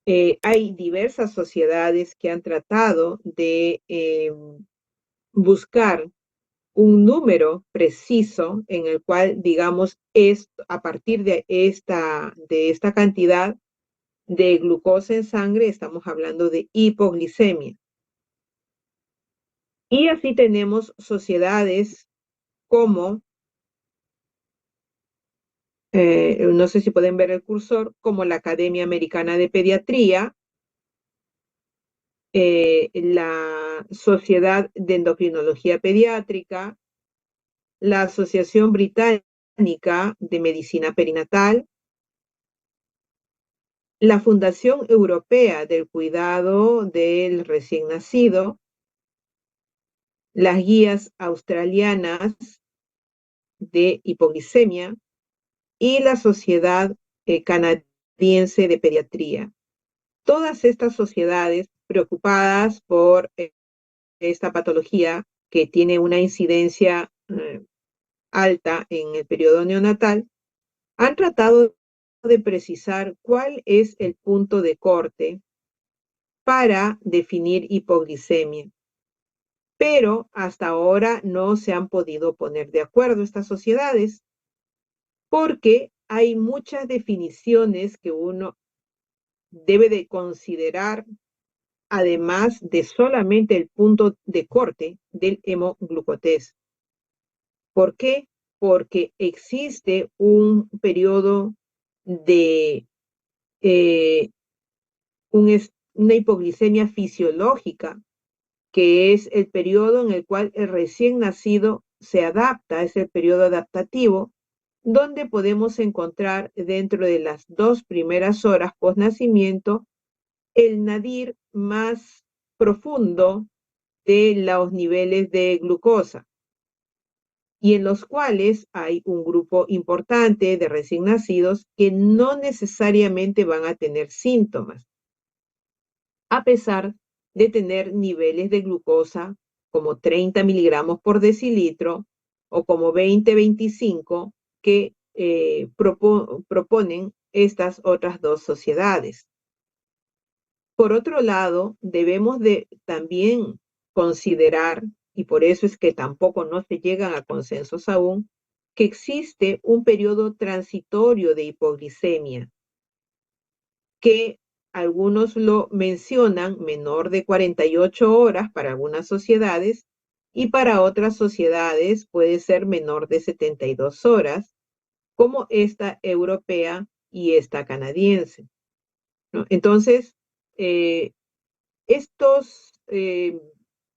Hay diversas sociedades que han tratado de buscar un número preciso en el cual, digamos, es a partir de esta cantidad de glucosa en sangre, estamos hablando de hipoglicemia. Y así tenemos sociedades como, no sé si pueden ver el cursor, como la Academia Americana de Pediatría, la Sociedad de Endocrinología Pediátrica, la Asociación Británica de Medicina Perinatal, la Fundación Europea del Cuidado del Recién Nacido, las guías australianas de hipoglicemia y la Sociedad Canadiense de Pediatría. Todas estas sociedades preocupadas por esta patología que tiene una incidencia alta en el periodo neonatal, han tratado de precisar cuál es el punto de corte para definir hipoglicemia. Pero hasta ahora no se han podido poner de acuerdo estas sociedades porque hay muchas definiciones que uno debe de considerar además de solamente el punto de corte del hemoglucotés. ¿Por qué? Porque existe un periodo de eh, una hipoglicemia fisiológica, que es el periodo en el cual el recién nacido se adapta, es el periodo adaptativo, donde podemos encontrar dentro de las 2 primeras horas post nacimiento el nadir más profundo de los niveles de glucosa y en los cuales hay un grupo importante de recién nacidos que no necesariamente van a tener síntomas, a pesar de tener niveles de glucosa como 30 miligramos por decilitro o como 20-25 que proponen estas otras dos sociedades. Por otro lado, debemos de también considerar, y por eso es que tampoco no se llegan a consensos aún, que existe un periodo transitorio de hipoglicemia, que algunos lo mencionan menor de 48 horas para algunas sociedades y para otras sociedades puede ser menor de 72 horas, como esta europea y esta canadiense, ¿no? Entonces, eh, estos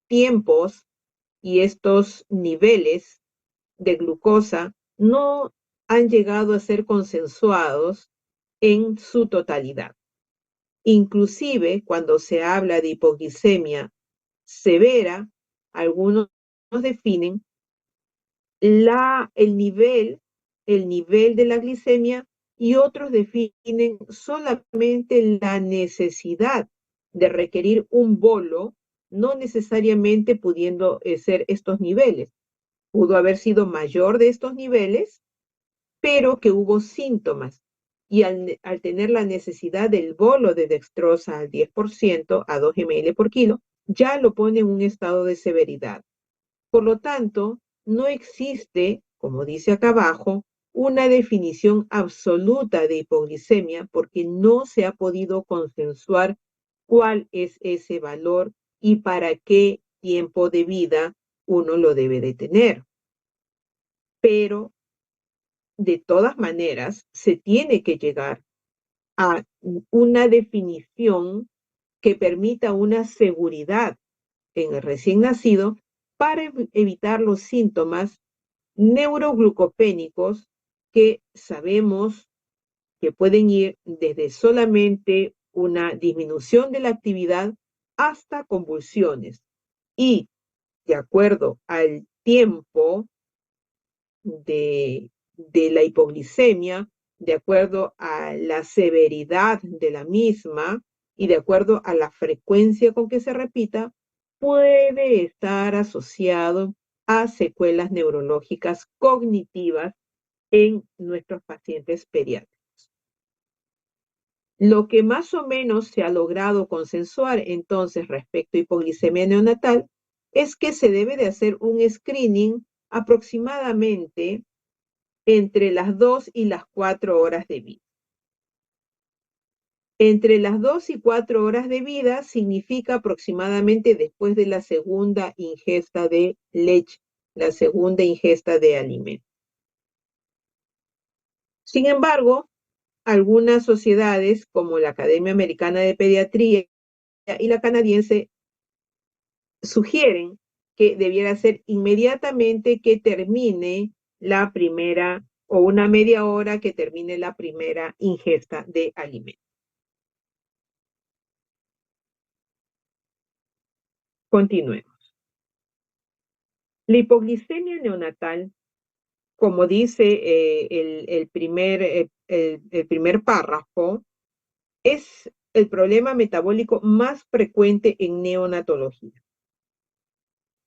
tiempos y estos niveles de glucosa no han llegado a ser consensuados en su totalidad. Inclusive cuando se habla de hipoglicemia severa, algunos definen el nivel de la glicemia y otros definen solamente la necesidad de requerir un bolo, no necesariamente pudiendo ser estos niveles. Pudo haber sido mayor de estos niveles, pero que hubo síntomas. Y al tener la necesidad del bolo de dextrosa al 10%, a 2 ml por kilo, ya lo pone en un estado de severidad. Por lo tanto, no existe, como dice acá abajo, una definición absoluta de hipoglicemia porque no se ha podido consensuar cuál es ese valor y para qué tiempo de vida uno lo debe de tener. Pero, de todas maneras, se tiene que llegar a una definición que permita una seguridad en el recién nacido para evitar los síntomas neuroglucopénicos que sabemos que pueden ir desde solamente una disminución de la actividad hasta convulsiones. Y de acuerdo al tiempo de la hipoglicemia, de acuerdo a la severidad de la misma y de acuerdo a la frecuencia con que se repita, puede estar asociado a secuelas neurológicas cognitivas en nuestros pacientes pediátricos. Lo que más o menos se ha logrado consensuar entonces respecto a hipoglicemia neonatal es que se debe de hacer un screening aproximadamente entre las 2 y las 4 horas de vida. Entre las 2 y 4 horas de vida significa aproximadamente después de la segunda ingesta de leche, la segunda ingesta de alimento. Sin embargo, algunas sociedades, como la Academia Americana de Pediatría y la canadiense, sugieren que debiera ser inmediatamente que termine la primera o una media hora que termine la primera ingesta de alimento. Continuemos. La hipoglicemia neonatal, como dice el primer párrafo, es el problema metabólico más frecuente en neonatología.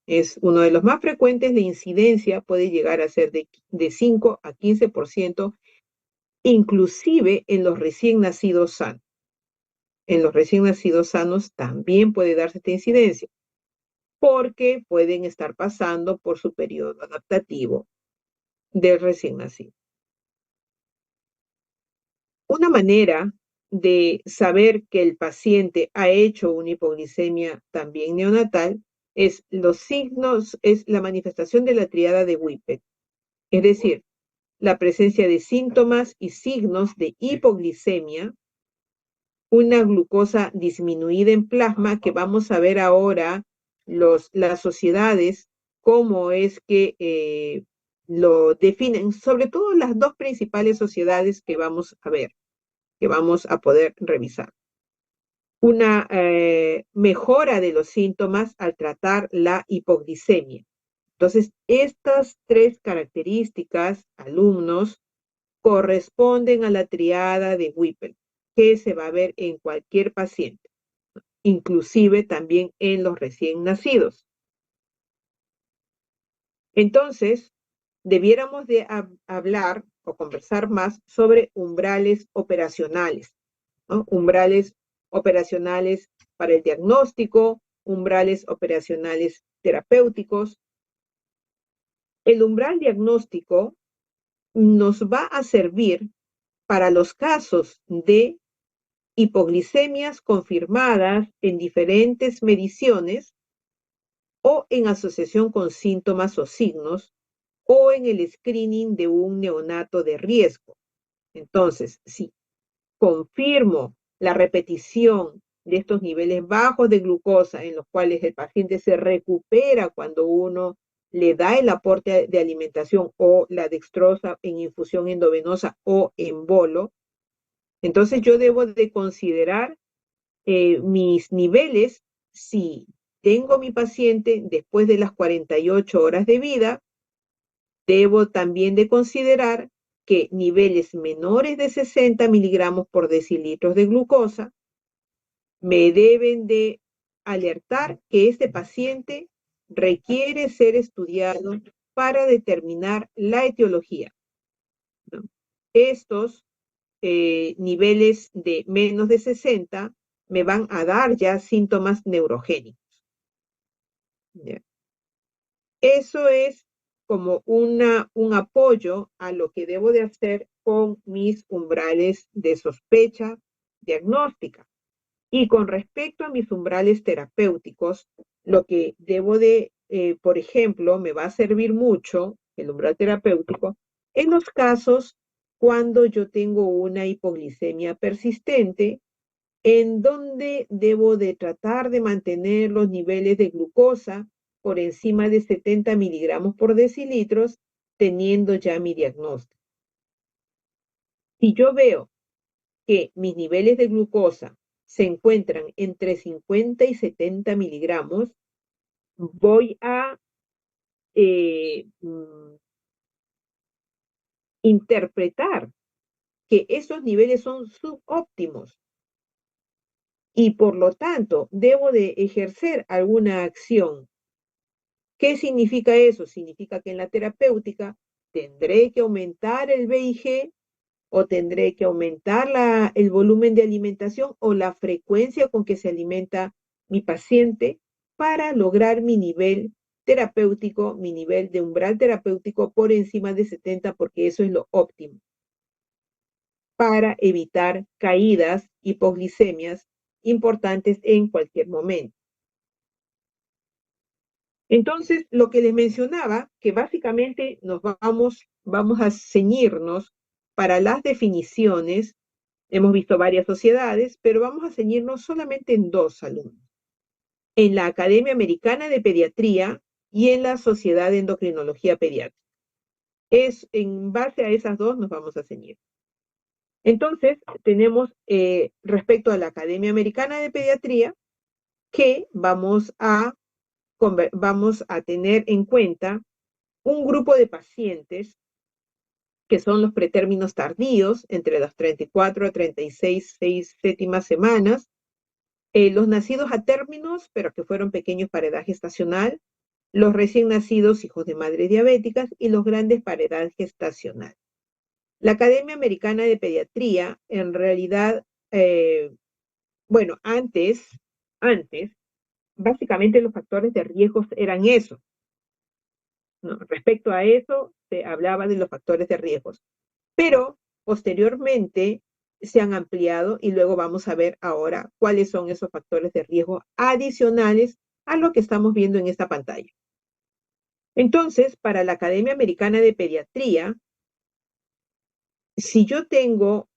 Es uno de los más frecuentes. De incidencia puede llegar a ser de 5 a 15%, inclusive en los recién nacidos sanos. En los recién nacidos sanos también puede darse esta incidencia, porque pueden estar pasando por su periodo adaptativo del recién nacido. Una manera de saber que el paciente ha hecho una hipoglicemia también neonatal es los signos, es la manifestación de la triada de Whippet, es decir, la presencia de síntomas y signos de hipoglicemia, una glucosa disminuida en plasma, que vamos a ver ahora las sociedades, cómo es que lo definen, sobre todo las dos principales sociedades que vamos a ver, que vamos a poder revisar. Una mejora de los síntomas al tratar la hipoglicemia. Entonces, estas tres características, alumnos, corresponden a la triada de Whipple, que se va a ver en cualquier paciente, inclusive también en los recién nacidos. Entonces, debiéramos de hablar o conversar más sobre umbrales operacionales, ¿no? Umbrales operacionales para el diagnóstico, umbrales operacionales terapéuticos. El umbral diagnóstico nos va a servir para los casos de hipoglicemias confirmadas en diferentes mediciones o en asociación con síntomas o signos o en el screening de un neonato de riesgo. Entonces, si confirmo la repetición de estos niveles bajos de glucosa en los cuales el paciente se recupera cuando uno le da el aporte de alimentación o la dextrosa en infusión endovenosa o en bolo, entonces yo debo de considerar mis niveles si tengo mi paciente después de las 48 horas de vida. Debo también de considerar que niveles menores de 60 miligramos por decilitros de glucosa me deben de alertar que este paciente requiere ser estudiado para determinar la etiología, ¿no? Estos niveles de menos de 60 me van a dar ya síntomas neurogénicos, ¿ya? Eso es como un apoyo a lo que debo de hacer con mis umbrales de sospecha diagnóstica. Y con respecto a mis umbrales terapéuticos, lo que debo de, por ejemplo, me va a servir mucho el umbral terapéutico en los casos cuando yo tengo una hipoglicemia persistente, en donde debo de tratar de mantener los niveles de glucosa por encima de 70 miligramos por decilitros, teniendo ya mi diagnóstico. Si yo veo que mis niveles de glucosa se encuentran entre 50 y 70 miligramos, voy a interpretar que esos niveles son subóptimos y por lo tanto debo de ejercer alguna acción. ¿Qué significa eso? Significa que en la terapéutica tendré que aumentar el VIG o tendré que aumentar el volumen de alimentación o la frecuencia con que se alimenta mi paciente para lograr mi nivel terapéutico, mi nivel de umbral terapéutico por encima de 70, porque eso es lo óptimo para evitar caídas, hipoglicemias importantes en cualquier momento. Entonces, lo que les mencionaba, que básicamente vamos a ceñirnos para las definiciones. Hemos visto varias sociedades, pero vamos a ceñirnos solamente en dos alumnos, en la Academia Americana de Pediatría y en la Sociedad de Endocrinología Pediátrica. En base a esas dos nos vamos a ceñir. Entonces, tenemos respecto a la Academia Americana de Pediatría, que vamos a tener en cuenta un grupo de pacientes que son los pretérminos tardíos, entre las 34 a 36, 6 séptimas semanas, los nacidos a términos, pero que fueron pequeños para edad gestacional, los recién nacidos hijos de madres diabéticas y los grandes para edad gestacional. La Academia Americana de Pediatría, en realidad, antes, básicamente los factores de riesgo eran eso, ¿no? Respecto a eso, se hablaba de los factores de riesgos. Pero posteriormente se han ampliado y luego vamos a ver ahora cuáles son esos factores de riesgo adicionales a lo que estamos viendo en esta pantalla. Entonces, para la Academia Americana de Pediatría, si yo tengo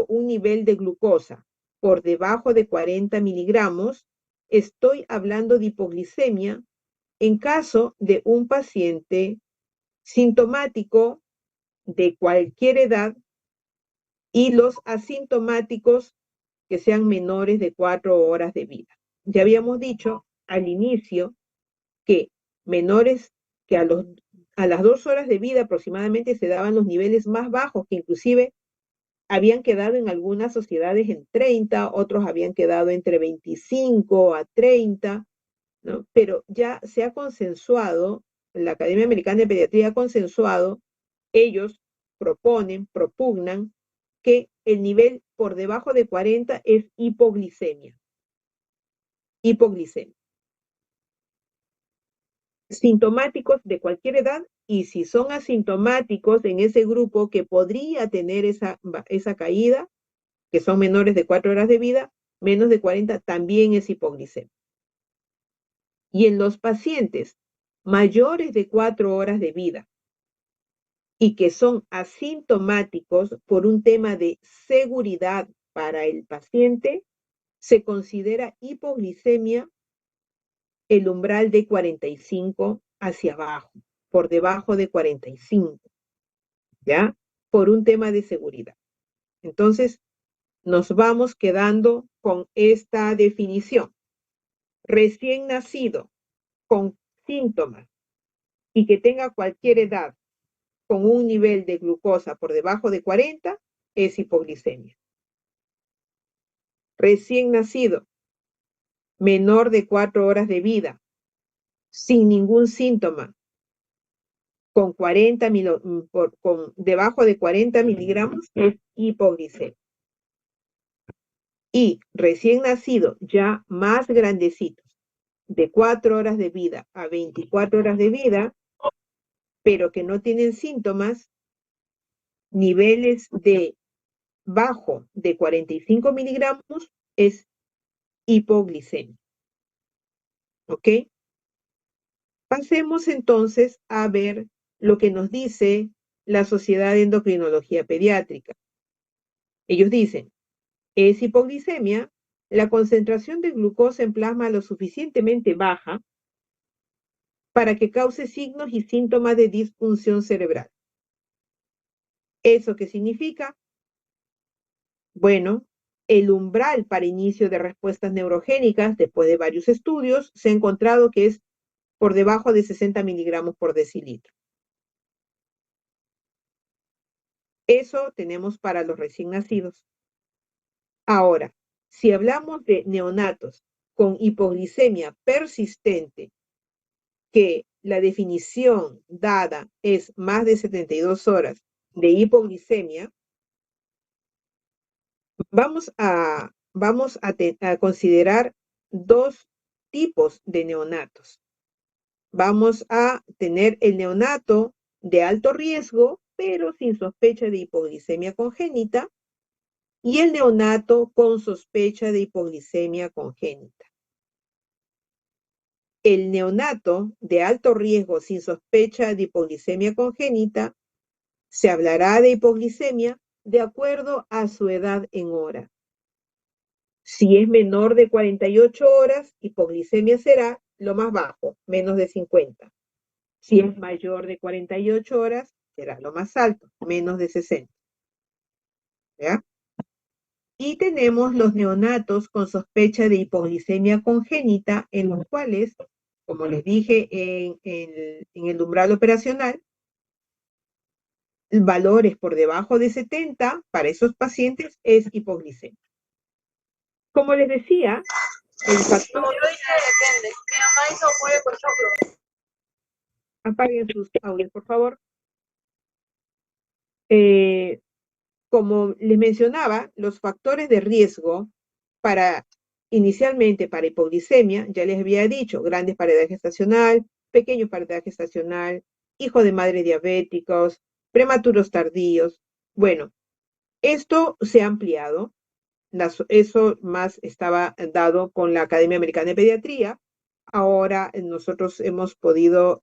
un nivel de glucosa por debajo de 40 miligramos, estoy hablando de hipoglicemia en caso de un paciente sintomático de cualquier edad y los asintomáticos que sean menores de 4 horas de vida. Ya habíamos dicho al inicio que menores que a las 2 horas de vida aproximadamente se daban los niveles más bajos, que inclusive habían quedado en algunas sociedades en 30, otros habían quedado entre 25 a 30, ¿no? Pero ya se ha consensuado, la Academia Americana de Pediatría ha consensuado, ellos propugnan que el nivel por debajo de 40 es hipoglicemia. Hipoglicemia. Sintomáticos de cualquier edad, y si son asintomáticos en ese grupo que podría tener esa caída, que son menores de 4 horas de vida, menos de 40, también es hipoglicemia. Y en los pacientes mayores de 4 horas de vida y que son asintomáticos por un tema de seguridad para el paciente, se considera hipoglicemia el umbral de 45 hacia abajo, por debajo de 45, ¿ya? Por un tema de seguridad. Entonces, nos vamos quedando con esta definición. Recién nacido con síntomas y que tenga cualquier edad con un nivel de glucosa por debajo de 40 es hipoglicemia. Recién nacido, menor de 4 horas de vida, sin ningún síntoma, con debajo de 40 miligramos es hipoglicemia. Y recién nacido, ya más grandecitos, de 4 horas de vida a 24 horas de vida, pero que no tienen síntomas, niveles de bajo de 45 miligramos es hipoglicemia. ¿Ok? Pasemos entonces a ver lo que nos dice la Sociedad de Endocrinología Pediátrica. Ellos dicen, es hipoglicemia la concentración de glucosa en plasma lo suficientemente baja para que cause signos y síntomas de disfunción cerebral. ¿Eso qué significa? Bueno, el umbral para inicio de respuestas neurogénicas, después de varios estudios, se ha encontrado que es por debajo de 60 miligramos por decilitro. Eso tenemos para los recién nacidos. Ahora, si hablamos de neonatos con hipoglicemia persistente, que la definición dada es más de 72 horas de hipoglicemia, vamos a considerar dos tipos de neonatos. Vamos a tener el neonato de alto riesgo, pero sin sospecha de hipoglicemia congénita, y el neonato con sospecha de hipoglicemia congénita. El neonato de alto riesgo sin sospecha de hipoglicemia congénita se hablará de hipoglicemia de acuerdo a su edad en hora. Si es menor de 48 horas, hipoglicemia será lo más bajo, menos de 50. Si es mayor de 48 horas, será lo más alto, menos de 60. ¿Ya? Y tenemos los neonatos con sospecha de hipoglicemia congénita, en los cuales, como les dije en el umbral operacional, valores por debajo de 70 para esos pacientes es hipoglicemia. Como les decía, el factor... Como yo dije, depende. Mi mamá hizo pollo con choclo. Apaguen sus audios, por favor. Como les mencionaba, los factores de riesgo inicialmente para hipoglicemia, ya les había dicho, grandes para edad gestacional, pequeños para edad gestacional, hijo de madres diabéticos, prematuros tardíos. Bueno, esto se ha ampliado. Eso más estaba dado con la Academia Americana de Pediatría. Ahora nosotros hemos podido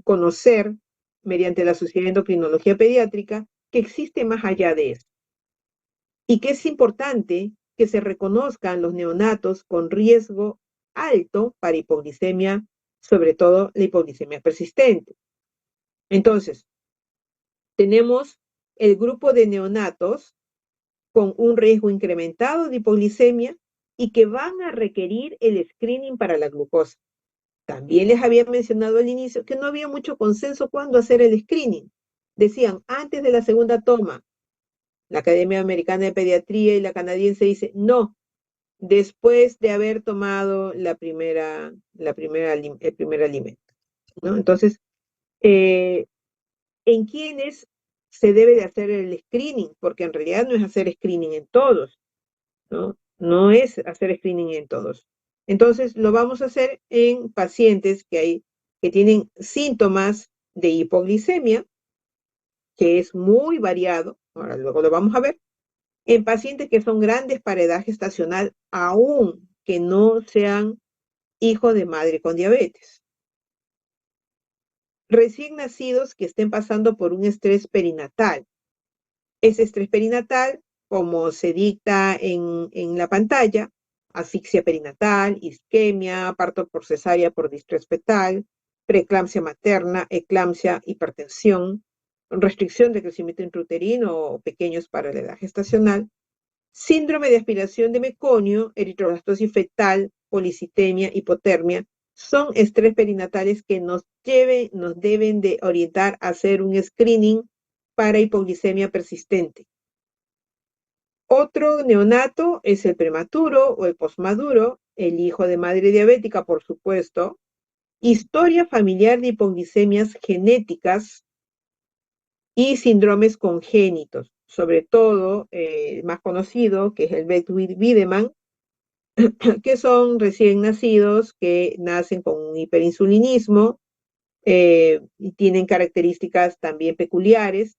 conocer, mediante la Sociedad de Endocrinología Pediátrica, que existe más allá de eso. Y que es importante que se reconozcan los neonatos con riesgo alto para hipoglicemia, sobre todo la hipoglicemia persistente. Entonces, tenemos el grupo de neonatos con un riesgo incrementado de hipoglicemia y que van a requerir el screening para la glucosa. También les había mencionado al inicio que no había mucho consenso cuándo hacer el screening. Decían, antes de la segunda toma. La Academia Americana de Pediatría y la canadiense dice, no, después de haber tomado el primer alimento, ¿no? Entonces, ¿en quiénes se debe de hacer el screening? Porque en realidad no es hacer screening en todos, ¿no? No es hacer screening en todos. Entonces, lo vamos a hacer en pacientes que tienen síntomas de hipoglicemia, que es muy variado. Ahora, luego lo vamos a ver. En pacientes que son grandes para edad gestacional, aún que no sean hijos de madre con diabetes. Recién nacidos que estén pasando por un estrés perinatal. Ese estrés perinatal, como se dicta en la pantalla, asfixia perinatal, isquemia, parto por cesárea por distrés fetal, preeclampsia materna, eclampsia, hipertensión, restricción de crecimiento intrauterino o pequeños para la edad gestacional, síndrome de aspiración de meconio, eritroblastosis fetal, policitemia, hipotermia, son estrés perinatales que nos deben de orientar a hacer un screening para hipoglicemia persistente. Otro neonato es el prematuro o el posmaduro, el hijo de madre diabética, por supuesto. Historia familiar de hipoglicemias genéticas y síndromes congénitos, sobre todo el más conocido, que es el Beckwith-Wiedemann, que son recién nacidos, que nacen con un hiperinsulinismo y tienen características también peculiares,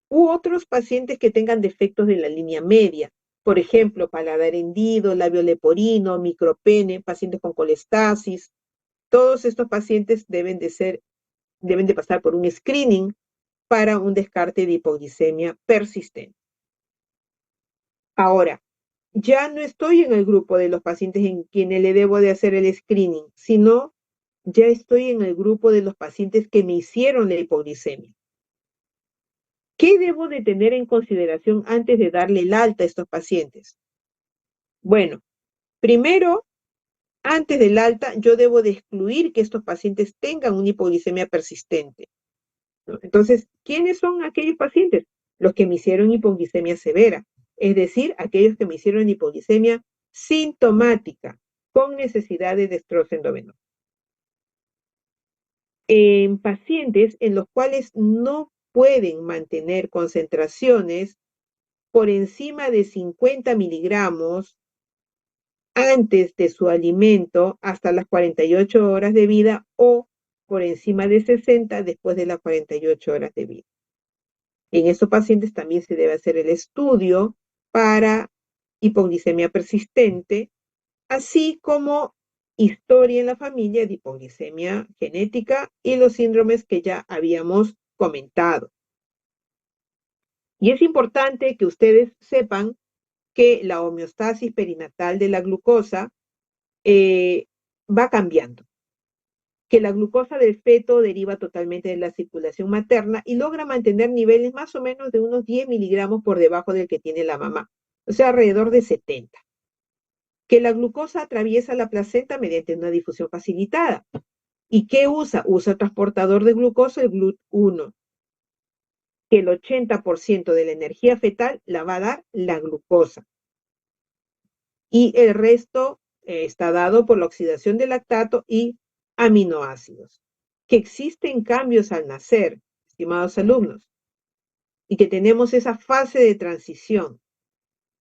u otros pacientes que tengan defectos de la línea media, por ejemplo, paladar hendido, labio leporino, micropene, pacientes con colestasis. Todos estos pacientes deben de pasar por un screening para un descarte de hipoglicemia persistente. Ahora, ya no estoy en el grupo de los pacientes en quienes le debo de hacer el screening, sino ya estoy en el grupo de los pacientes que me hicieron la hipoglicemia. ¿Qué debo de tener en consideración antes de darle el alta a estos pacientes? Bueno, primero, antes del alta, yo debo de excluir que estos pacientes tengan una hipoglicemia persistente, ¿no? Entonces, ¿quiénes son aquellos pacientes? Los que me hicieron hipoglicemia severa, es decir, aquellos que me hicieron hipoglicemia sintomática, con necesidad de destrozo endovenoso. En pacientes en los cuales no pueden mantener concentraciones por encima de 50 miligramos antes de su alimento hasta las 48 horas de vida o por encima de 60 después de las 48 horas de vida. En estos pacientes también se debe hacer el estudio para hipoglicemia persistente, así como historia en la familia de hipoglicemia genética y los síndromes que ya habíamos comentado. Y es importante que ustedes sepan que la homeostasis perinatal de la glucosa va cambiando, que la glucosa del feto deriva totalmente de la circulación materna y logra mantener niveles más o menos de unos 10 miligramos por debajo del que tiene la mamá, o sea, alrededor de 70. Que la glucosa atraviesa la placenta mediante una difusión facilitada. ¿Y qué usa? Usa transportador de glucosa, el GLUT1, que el 80% de la energía fetal la va a dar la glucosa. Y el resto está dado por la oxidación de lactato y aminoácidos. Que existen cambios al nacer, estimados alumnos, y que tenemos esa fase de transición,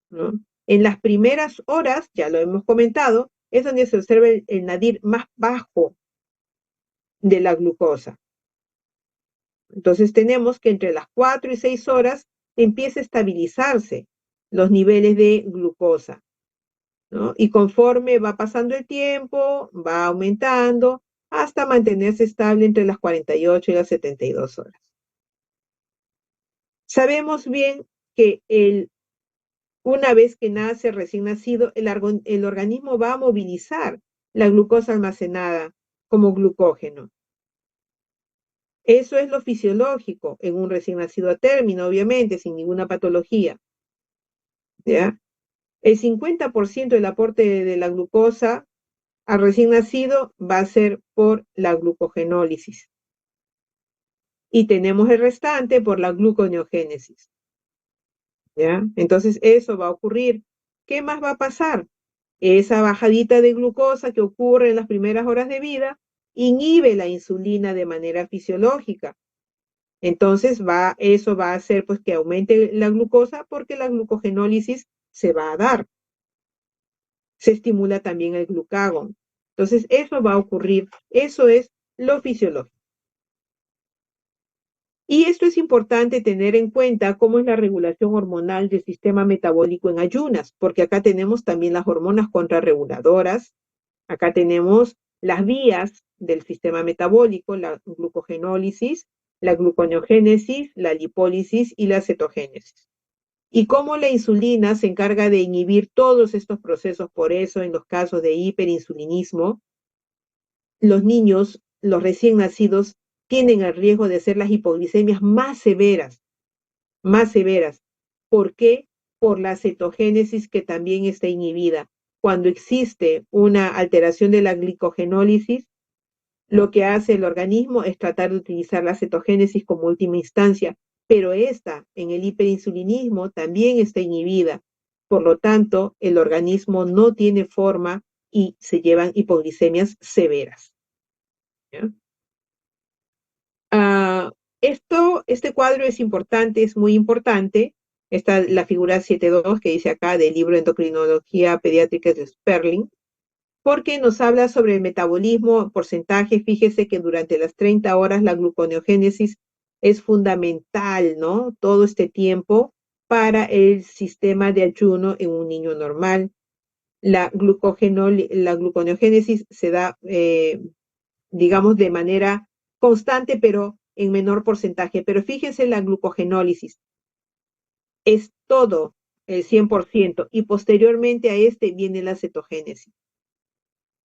¿no? En las primeras horas, ya lo hemos comentado, es donde se observa el nadir más bajo de la glucosa. Entonces tenemos que entre las 4 y 6 horas empieza a estabilizarse los niveles de glucosa, ¿no? Y conforme va pasando el tiempo, va aumentando hasta mantenerse estable entre las 48 y las 72 horas. Sabemos bien que una vez que nace recién nacido, el organismo va a movilizar la glucosa almacenada como glucógeno. Eso es lo fisiológico en un recién nacido a término, obviamente, sin ninguna patología, ¿ya? El 50% del aporte de la glucosa al recién nacido va a ser por la glucogenólisis. Y tenemos el restante por la gluconeogénesis, ¿ya? Entonces eso va a ocurrir. ¿Qué más va a pasar? Esa bajadita de glucosa que ocurre en las primeras horas de vida inhibe la insulina de manera fisiológica. Entonces eso va a hacer pues que aumente la glucosa porque la glucogenólisis se va a dar. Se estimula también el glucagón. Entonces eso va a ocurrir. Eso es lo fisiológico. Y esto es importante tener en cuenta cómo es la regulación hormonal del sistema metabólico en ayunas, porque acá tenemos también las hormonas contrarreguladoras, acá tenemos las vías del sistema metabólico, la glucogenólisis, la gluconeogénesis, la lipólisis y la cetogénesis. Y cómo la insulina se encarga de inhibir todos estos procesos, por eso en los casos de hiperinsulinismo, los niños, los recién nacidos, tienen el riesgo de hacer las hipoglicemias más severas, más severas. ¿Por qué? Por la cetogénesis que también está inhibida. Cuando existe una alteración de la glicogenólisis, lo que hace el organismo es tratar de utilizar la cetogénesis como última instancia, pero esta en el hiperinsulinismo también está inhibida. Por lo tanto, el organismo no tiene forma y se llevan hipoglicemias severas, ¿ya? Este cuadro es importante, es muy importante. Está la figura 7.2 que dice acá del libro de Endocrinología Pediátrica de Sperling, porque nos habla sobre el metabolismo, porcentaje. Fíjese que durante las 30 horas la gluconeogénesis es fundamental, ¿no? Todo este tiempo para el sistema de ayuno en un niño normal. La gluconeogénesis se da, digamos, de manera constante, pero en menor porcentaje. Pero fíjense la glucogenólisis. Es todo el 100% y posteriormente a este viene la cetogénesis.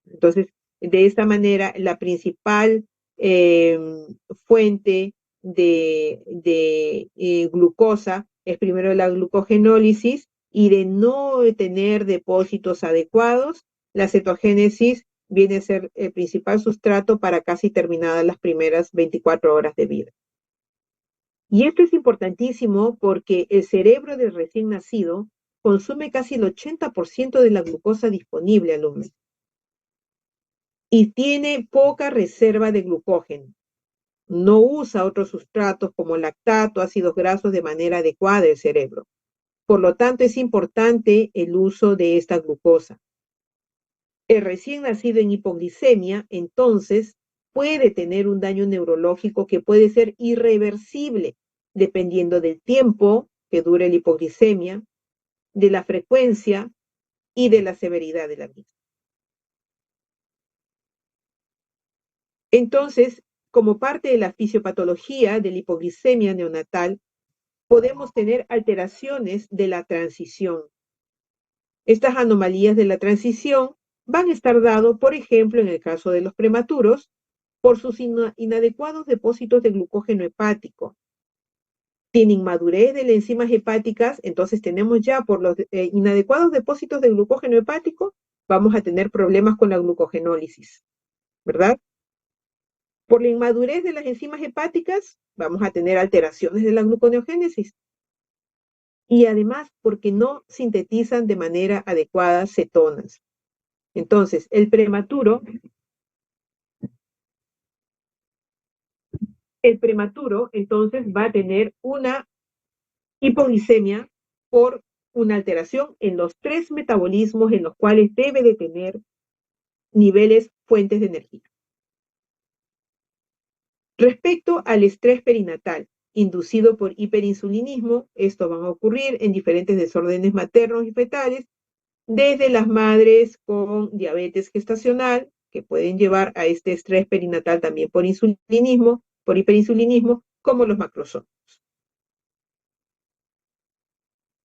Entonces, de esta manera, la principal fuente de glucosa es primero la glucogenólisis y de no tener depósitos adecuados, la cetogénesis viene a ser el principal sustrato para casi terminadas las primeras 24 horas de vida. Y esto es importantísimo porque el cerebro del recién nacido consume casi el 80% de la glucosa disponible al mes y tiene poca reserva de glucógeno. no usa otros sustratos como lactato, ácidos grasos de manera adecuada el cerebro. Por lo tanto, es importante el uso de esta glucosa. El recién nacido en hipoglicemia, entonces, puede tener un daño neurológico que puede ser irreversible, dependiendo del tiempo que dure la hipoglicemia, de la frecuencia y de la severidad de la misma. Entonces, como parte de la fisiopatología de la hipoglicemia neonatal, podemos tener alteraciones de la transición. Estas anomalías de la transición van a estar dados, por ejemplo, en el caso de los prematuros, por sus inadecuados depósitos de glucógeno hepático. Tienen inmadurez de las enzimas hepáticas, entonces tenemos ya por los inadecuados depósitos de glucógeno hepático, vamos a tener problemas con la glucogenólisis, ¿verdad? Por la inmadurez de las enzimas hepáticas, vamos a tener alteraciones de la gluconeogénesis. Y además, porque no sintetizan de manera adecuada cetonas. Entonces, el prematuro entonces va a tener una hipoglicemia por una alteración en los 3 metabolismos en los cuales debe de tener niveles fuentes de energía. Respecto al estrés perinatal inducido por hiperinsulinismo, esto va a ocurrir en diferentes desórdenes maternos y fetales, desde las madres con diabetes gestacional, que pueden llevar a este estrés perinatal también por insulinismo, por hiperinsulinismo, como los macrosómicos.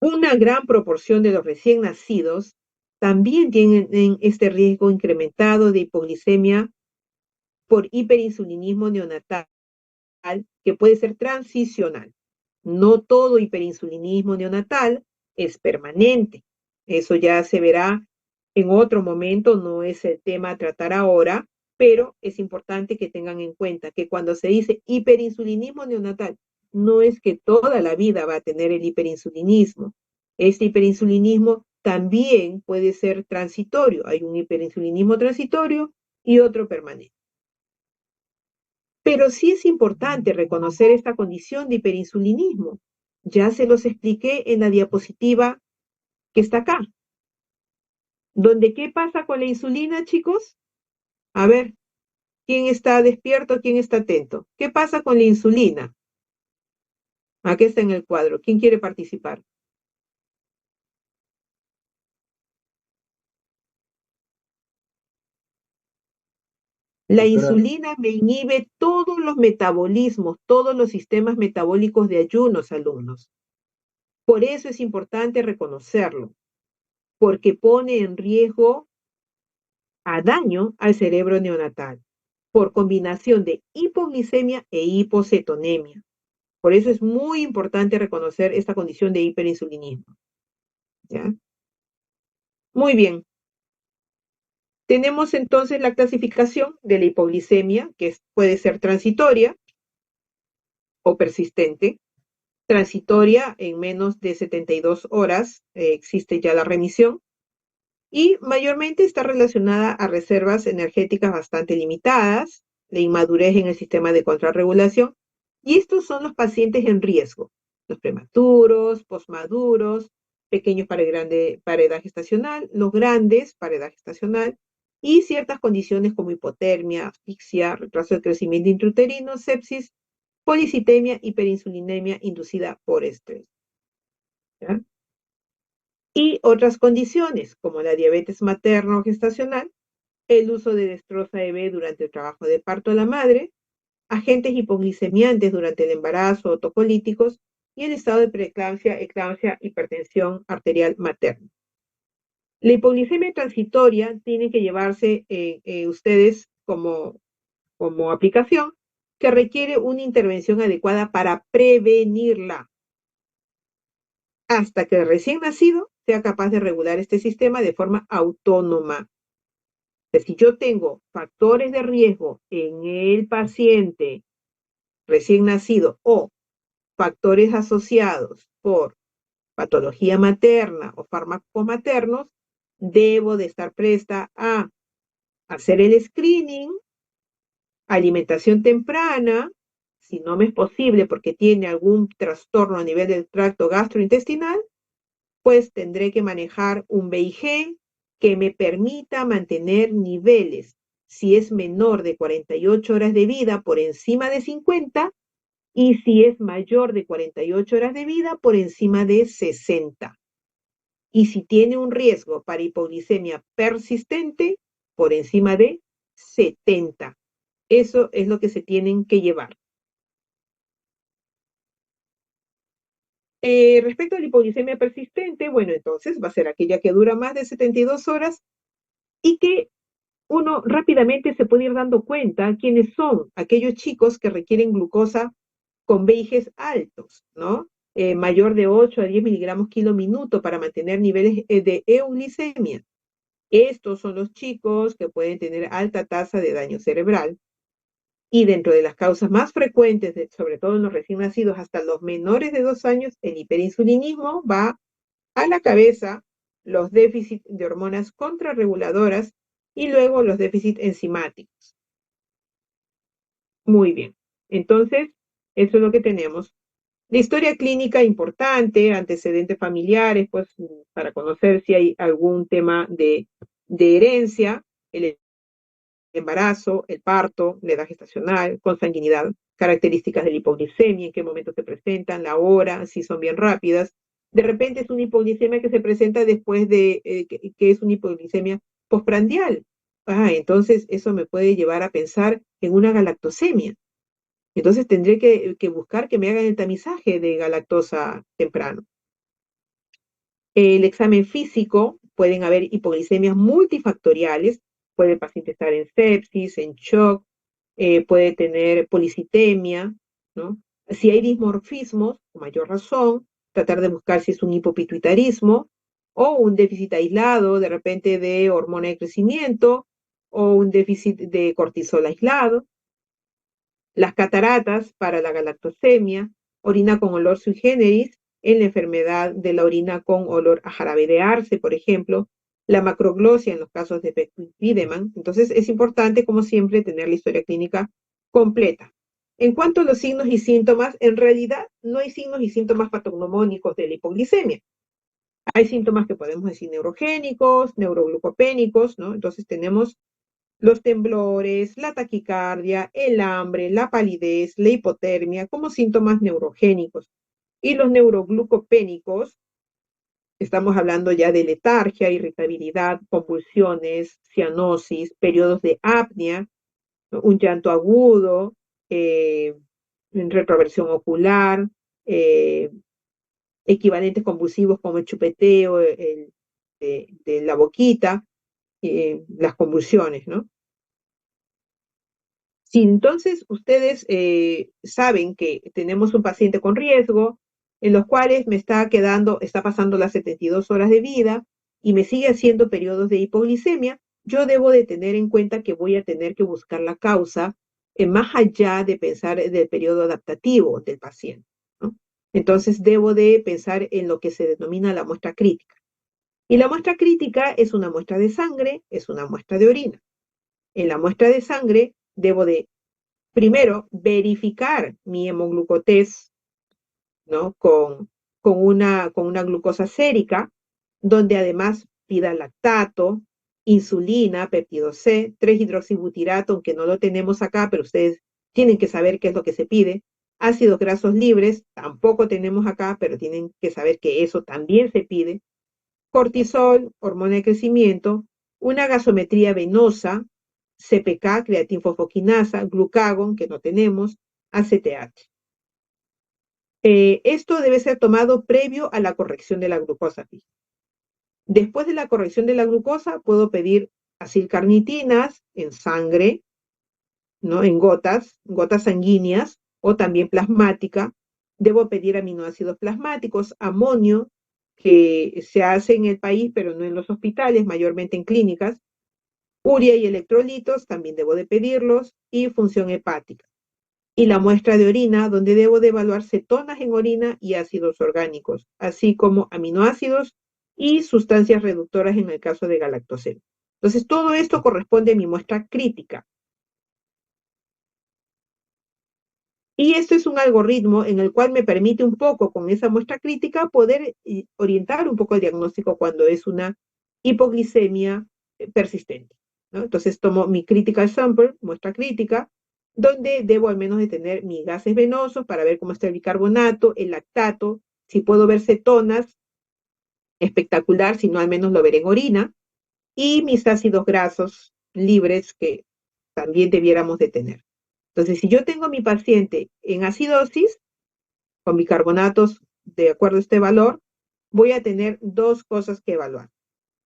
Una gran proporción de los recién nacidos también tienen este riesgo incrementado de hipoglicemia por hiperinsulinismo neonatal, que puede ser transicional. No todo hiperinsulinismo neonatal es permanente. Eso ya se verá en otro momento, no es el tema a tratar ahora, pero es importante que tengan en cuenta que cuando se dice hiperinsulinismo neonatal, no es que toda la vida va a tener el hiperinsulinismo. Este hiperinsulinismo también puede ser transitorio. Hay un hiperinsulinismo transitorio y otro permanente. Pero sí es importante reconocer esta condición de hiperinsulinismo. Ya se los expliqué en la diapositiva que está acá. ¿Dónde qué pasa con la insulina, chicos? A ver, ¿quién está despierto? ¿Quién está atento? ¿Qué pasa con la insulina? Aquí está en el cuadro. ¿Quién quiere participar? La insulina me inhibe todos los metabolismos, todos los sistemas metabólicos de ayunos, alumnos. Por eso es importante reconocerlo, porque pone en riesgo a daño al cerebro neonatal por combinación de hipoglicemia e hipocetonemia. Por eso es muy importante reconocer esta condición de hiperinsulinismo. ¿Ya? Muy bien. Tenemos entonces la clasificación de la hipoglicemia, que puede ser transitoria o persistente. Transitoria, en menos de 72 horas existe ya la remisión. Y mayormente está relacionada a reservas energéticas bastante limitadas, la inmadurez en el sistema de contrarregulación, y estos son los pacientes en riesgo, los prematuros, posmaduros, pequeños para edad gestacional, los grandes para edad gestacional, y ciertas condiciones como hipotermia, asfixia, retraso de crecimiento intrauterino, sepsis, policitemia, hiperinsulinemia inducida por estrés. ¿Ya? Y otras condiciones, como la diabetes materno gestacional, el uso de destroza bebé durante el trabajo de parto a la madre, agentes hipoglicemiantes durante el embarazo, autocolíticos, y el estado de preeclampsia, eclampsia, hipertensión arterial materna. La hipoglicemia transitoria tiene que llevarse ustedes como aplicación que requiere una intervención adecuada para prevenirla hasta que el recién nacido sea capaz de regular este sistema de forma autónoma. Si yo tengo factores de riesgo en el paciente recién nacido o factores asociados por patología materna o fármacos maternos, debo de estar presta a hacer el screening, alimentación temprana si no me es posible porque tiene algún trastorno a nivel del tracto gastrointestinal, pues tendré que manejar un BIG que me permita mantener niveles, si es menor de 48 horas de vida, por encima de 50, y si es mayor de 48 horas de vida, por encima de 60. Y si tiene un riesgo para hipoglicemia persistente, por encima de 70. Eso es lo que se tienen que llevar. Respecto a la hipoglicemia persistente, bueno, entonces va a ser aquella que dura más de 72 horas y que uno rápidamente se puede ir dando cuenta quiénes son aquellos chicos que requieren glucosa con VIGs altos, ¿no? Mayor de 8 a 10 miligramos kilo minuto para mantener niveles de euglicemia. Estos son los chicos que pueden tener alta tasa de daño cerebral. Y dentro de las causas más frecuentes, sobre todo en los recién nacidos hasta los menores de 2 años, el hiperinsulinismo va a la cabeza, los déficits de hormonas contrarreguladoras y luego los déficits enzimáticos. Muy bien. Entonces, eso es lo que tenemos. La historia clínica importante, antecedentes familiares, pues para conocer si hay algún tema de herencia, el embarazo, el parto, la edad gestacional, consanguinidad, características de la hipoglicemia, en qué momento se presentan, la hora, si son bien rápidas. De repente es una hipoglicemia que se presenta después de, que es una hipoglicemia postprandial. Entonces eso me puede llevar a pensar en una galactosemia. Entonces tendré que buscar que me hagan el tamizaje de galactosa temprano. El examen físico, pueden haber hipoglicemias multifactoriales, puede el paciente estar en sepsis, en shock, puede tener policitemia, ¿no? Si hay dismorfismos, con mayor razón, tratar de buscar si es un hipopituitarismo o un déficit aislado, de repente de hormona de crecimiento o un déficit de cortisol aislado. Las cataratas para la galactosemia, orina con olor sui generis, en la enfermedad de la orina con olor a jarabe de arce, por ejemplo, la macroglosia en los casos de Beckley-Wiedemann. Entonces es importante, como siempre, tener la historia clínica completa. En cuanto a los signos y síntomas, en realidad no hay signos y síntomas patognomónicos de la hipoglicemia. Hay síntomas que podemos decir neurogénicos, neuroglucopénicos, ¿no? Entonces tenemos los temblores, la taquicardia, el hambre, la palidez, la hipotermia como síntomas neurogénicos. Y los neuroglucopénicos, estamos hablando ya de letargia, irritabilidad, convulsiones, cianosis, periodos de apnea, ¿no? Un llanto agudo, retroversión ocular, eh, equivalentes convulsivos como el chupeteo de la boquita, las convulsiones, ¿no? Si entonces ustedes saben que tenemos un paciente con riesgo, en los cuales me está pasando las 72 horas de vida y me sigue haciendo periodos de hipoglicemia, yo debo de tener en cuenta que voy a tener que buscar la causa más allá de pensar del periodo adaptativo del paciente, ¿no? Entonces debo de pensar en lo que se denomina la muestra crítica. Y la muestra crítica es una muestra de sangre, es una muestra de orina. En la muestra de sangre debo de primero, verificar mi hemoglucotés, ¿no? Con una glucosa sérica, donde además pida lactato, insulina, péptido C, 3-hidroxibutirato, aunque no lo tenemos acá, pero ustedes tienen que saber qué es lo que se pide. Ácidos grasos libres, tampoco tenemos acá, pero tienen que saber que eso también se pide. Cortisol, hormona de crecimiento, una gasometría venosa, CPK, creatinfosfoquinasa, glucagón, que no tenemos, ACTH. Esto debe ser tomado previo a la corrección de la glucosa fija. Después de la corrección de la glucosa, puedo pedir acilcarnitinas en sangre, ¿no? En gotas sanguíneas o también plasmática. Debo pedir aminoácidos plasmáticos, amonio, que se hace en el país, pero no en los hospitales, mayormente en clínicas. Urea y electrolitos, también debo de pedirlos, y función hepática. Y la muestra de orina, donde debo de evaluar cetonas en orina y ácidos orgánicos, así como aminoácidos y sustancias reductoras en el caso de galactosemia. Entonces, todo esto corresponde a mi muestra crítica. Y esto es un algoritmo en el cual me permite un poco, con esa muestra crítica, poder orientar un poco el diagnóstico cuando es una hipoglicemia persistente, ¿no? Entonces tomo mi critical sample, muestra crítica, donde debo al menos de tener mis gases venosos para ver cómo está el bicarbonato, el lactato, si puedo ver cetonas, espectacular, si no al menos lo veré en orina, y mis ácidos grasos libres que también debiéramos de tener. Entonces, si yo tengo a mi paciente en acidosis, con bicarbonatos de acuerdo a este valor, voy a tener dos cosas que evaluar.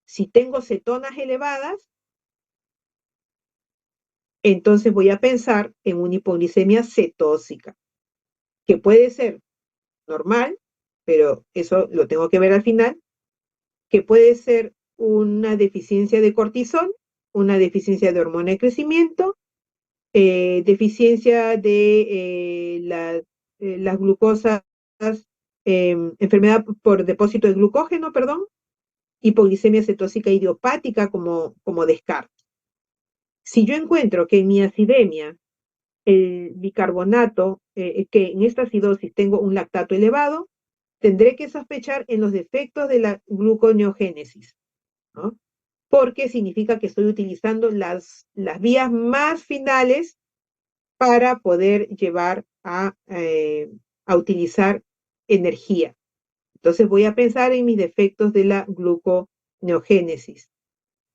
Si tengo cetonas elevadas, entonces voy a pensar en una hipoglicemia cetósica, que puede ser normal, pero eso lo tengo que ver al final, que puede ser una deficiencia de cortisol, una deficiencia de hormona de crecimiento, deficiencia de las glucosas, enfermedad por depósito de glucógeno, perdón, hipoglicemia cetósica idiopática como descarte. Si yo encuentro que en mi acidemia el bicarbonato, que en esta acidosis tengo un lactato elevado, tendré que sospechar en los defectos de la gluconeogénesis, ¿no? Porque significa que estoy utilizando las vías más finales para poder llevar a utilizar energía. Entonces voy a pensar en mis defectos de la gluconeogénesis,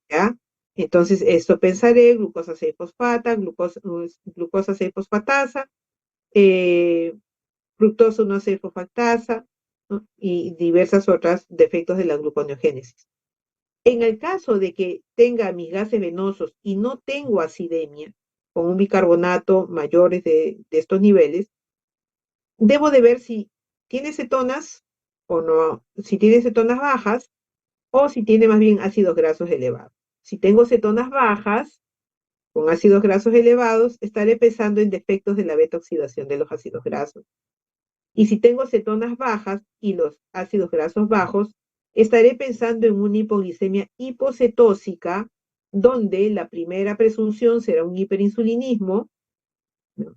¿ya? Entonces esto pensaré, glucosa 6-fosfata, glucosa 6-fosfatasa, eh, fructosa 1,6-fosfatasa, ¿no? Y diversas otras defectos de la gluconeogénesis. En el caso de que tenga mis gases venosos y no tengo acidemia, con un bicarbonato mayores de estos niveles, debo de ver si tiene cetonas o no, si tiene cetonas bajas o si tiene más bien ácidos grasos elevados. Si tengo cetonas bajas, con ácidos grasos elevados, estaré pensando en defectos de la beta-oxidación de los ácidos grasos. Y si tengo cetonas bajas y los ácidos grasos bajos, estaré pensando en una hipoglicemia hipocetósica, donde la primera presunción será un hiperinsulinismo, ¿no?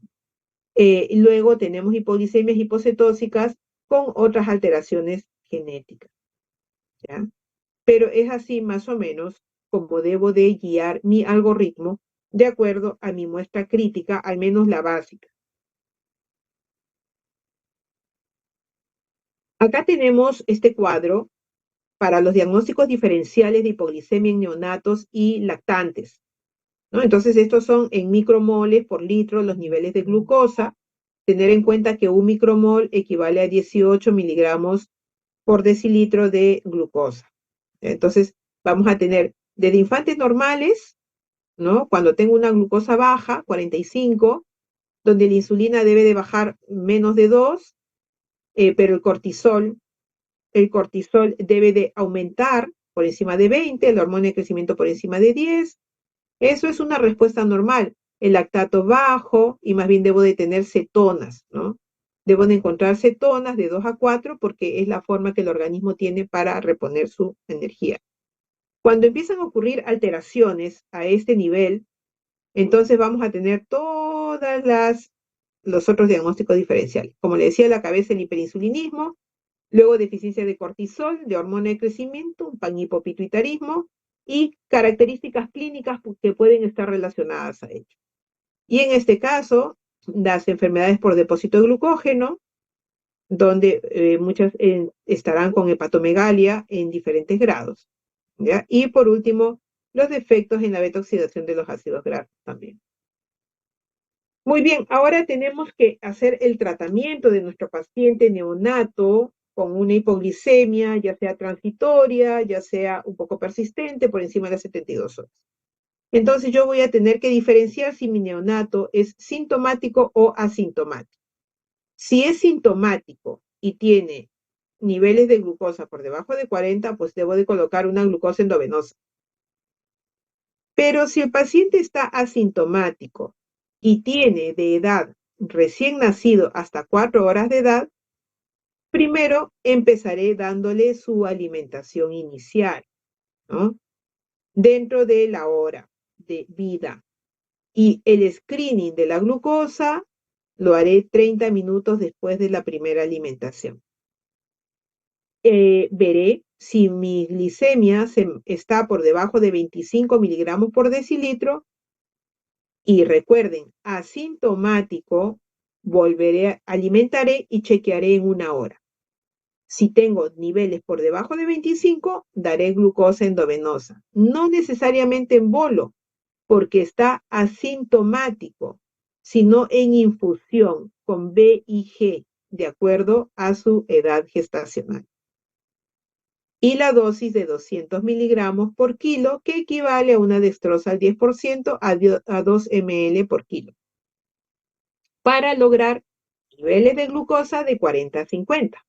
Luego tenemos hipoglicemias hipocetósicas con otras alteraciones genéticas, ¿ya? Pero es así más o menos como debo de guiar mi algoritmo de acuerdo a mi muestra crítica, al menos la básica. Acá tenemos este cuadro para los diagnósticos diferenciales de hipoglicemia en neonatos y lactantes, ¿no? Entonces, estos son en micromoles por litro los niveles de glucosa. Tener en cuenta que un micromol equivale a 18 miligramos por decilitro de glucosa. Entonces, vamos a tener desde infantes normales, ¿no? Cuando tengo una glucosa baja, 45, donde la insulina debe de bajar menos de 2, pero el cortisol debe de aumentar por encima de 20, la hormona de crecimiento por encima de 10. Eso es una respuesta normal. El lactato bajo y más bien debo de tener cetonas, ¿no? Debo de encontrar cetonas de 2 a 4 porque es la forma que el organismo tiene para reponer su energía. Cuando empiezan a ocurrir alteraciones a este nivel, entonces vamos a tener los otros diagnósticos diferenciales. Como le decía, la cabeza, el hiperinsulinismo, luego deficiencia de cortisol, de hormona de crecimiento, un panhipopituitarismo y características clínicas que pueden estar relacionadas a ello. Y en este caso, las enfermedades por depósito de glucógeno, donde muchas estarán con hepatomegalia en diferentes grados, ¿ya? Y por último, los defectos en la beta-oxidación de los ácidos grasos también. Muy bien, ahora tenemos que hacer el tratamiento de nuestro paciente neonato con una hipoglicemia, ya sea transitoria, ya sea un poco persistente, por encima de las 72 horas. Entonces yo voy a tener que diferenciar si mi neonato es sintomático o asintomático. Si es sintomático y tiene niveles de glucosa por debajo de 40, pues debo de colocar una glucosa endovenosa. Pero si el paciente está asintomático y tiene de edad recién nacido hasta 4 horas de edad, primero empezaré dándole su alimentación inicial, ¿no? Dentro de la hora de vida. Y el screening de la glucosa Lo haré 30 minutos después de la primera alimentación. Veré si mi glicemia está por debajo de 25 miligramos por decilitro. Y recuerden, asintomático, alimentaré y chequearé en una hora. Si tengo niveles por debajo de 25, daré glucosa endovenosa. No necesariamente en bolo, porque está asintomático, sino en infusión con B y G, de acuerdo a su edad gestacional. Y la dosis de 200 miligramos por kilo, que equivale a una dextrosa al 10% a 2 ml por kilo, para lograr niveles de glucosa de 40 a 50.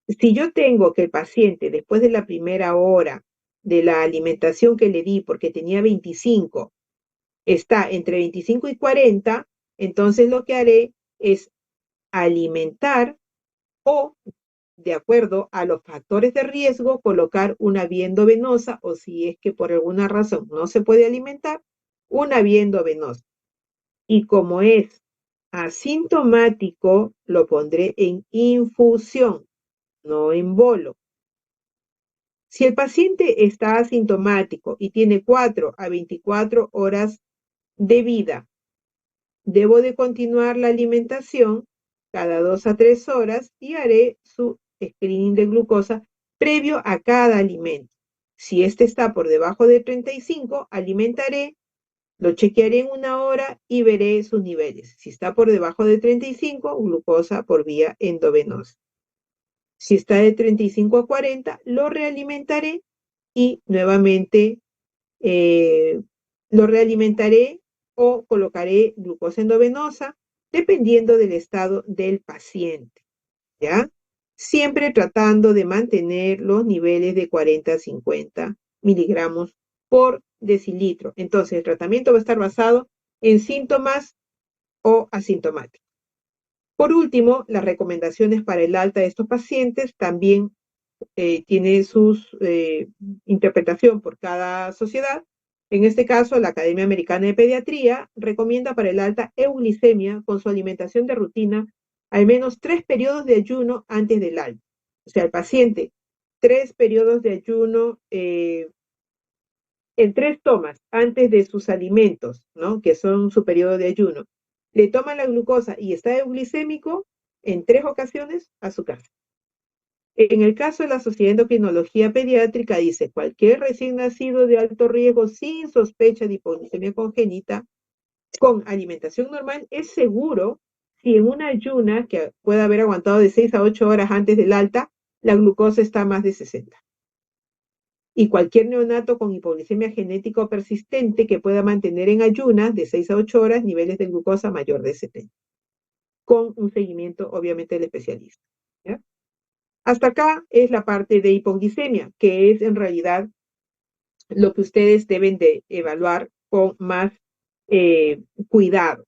Si yo tengo que el paciente, después de la primera hora de la alimentación que le di, porque tenía 25, está entre 25 y 40, entonces lo que haré es alimentar o, de acuerdo a los factores de riesgo, colocar una vía endovenosa, o si es que por alguna razón no se puede alimentar, una vía endovenosa. Y como es asintomático, lo pondré en infusión, no en bolo. Si el paciente está asintomático y tiene 4 a 24 horas de vida, debo de continuar la alimentación cada 2 a 3 horas y haré su screening de glucosa previo a cada alimento. Si este está por debajo de 35, alimentaré, lo chequearé en una hora y veré sus niveles. Si está por debajo de 35, glucosa por vía endovenosa. Si está de 35 a 40, lo realimentaré y nuevamente lo realimentaré o colocaré glucosa endovenosa, dependiendo del estado del paciente, ¿ya? Siempre tratando de mantener los niveles de 40 a 50 miligramos por decilitro. Entonces, el tratamiento va a estar basado en síntomas o asintomáticos. Por último, las recomendaciones para el alta de estos pacientes también tiene su interpretación por cada sociedad. En este caso, la Academia Americana de Pediatría recomienda para el alta euglicemia con su alimentación de rutina al menos 3 periodos de ayuno antes del alta. O sea, el paciente, 3 periodos de ayuno en 3 tomas antes de sus alimentos, ¿no? Que son su periodo de ayuno. Le toma la glucosa y está euglicémico en 3 ocasiones a su casa. En el caso de la Sociedad de Endocrinología Pediátrica, dice, cualquier recién nacido de alto riesgo sin sospecha de hipoglucemia congénita con alimentación normal es seguro si en una ayuna que pueda haber aguantado de 6 a 8 horas antes del alta, la glucosa está más de 60. Y cualquier neonato con hipoglucemia genética o persistente que pueda mantener en ayunas de 6 a 8 horas niveles de glucosa mayor de 70, con un seguimiento obviamente del especialista, ¿ya? Hasta acá es la parte de hipoglicemia, que es en realidad lo que ustedes deben de evaluar con más cuidado.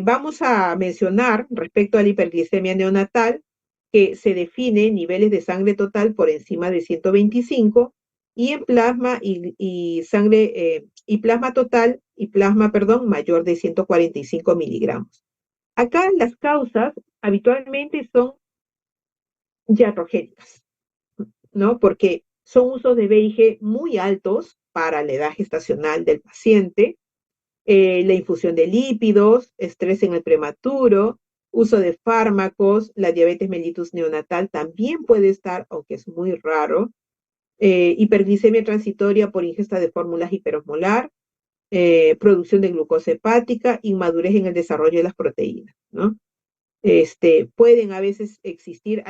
Vamos a mencionar respecto a la hiperglicemia neonatal que se define niveles de sangre total por encima de 125 y en plasma y sangre y plasma total y plasma, perdón, mayor de 145 miligramos. Acá las causas habitualmente son iatrogénicas, ¿no? Porque son usos de VIG muy altos para la edad gestacional del paciente, la infusión de lípidos, estrés en el prematuro, uso de fármacos, la diabetes mellitus neonatal también puede estar, aunque es muy raro, hiperglicemia transitoria por ingesta de fórmulas hiperosmolar, producción de glucosa hepática, inmadurez en el desarrollo de las proteínas, ¿no? Pueden a veces existir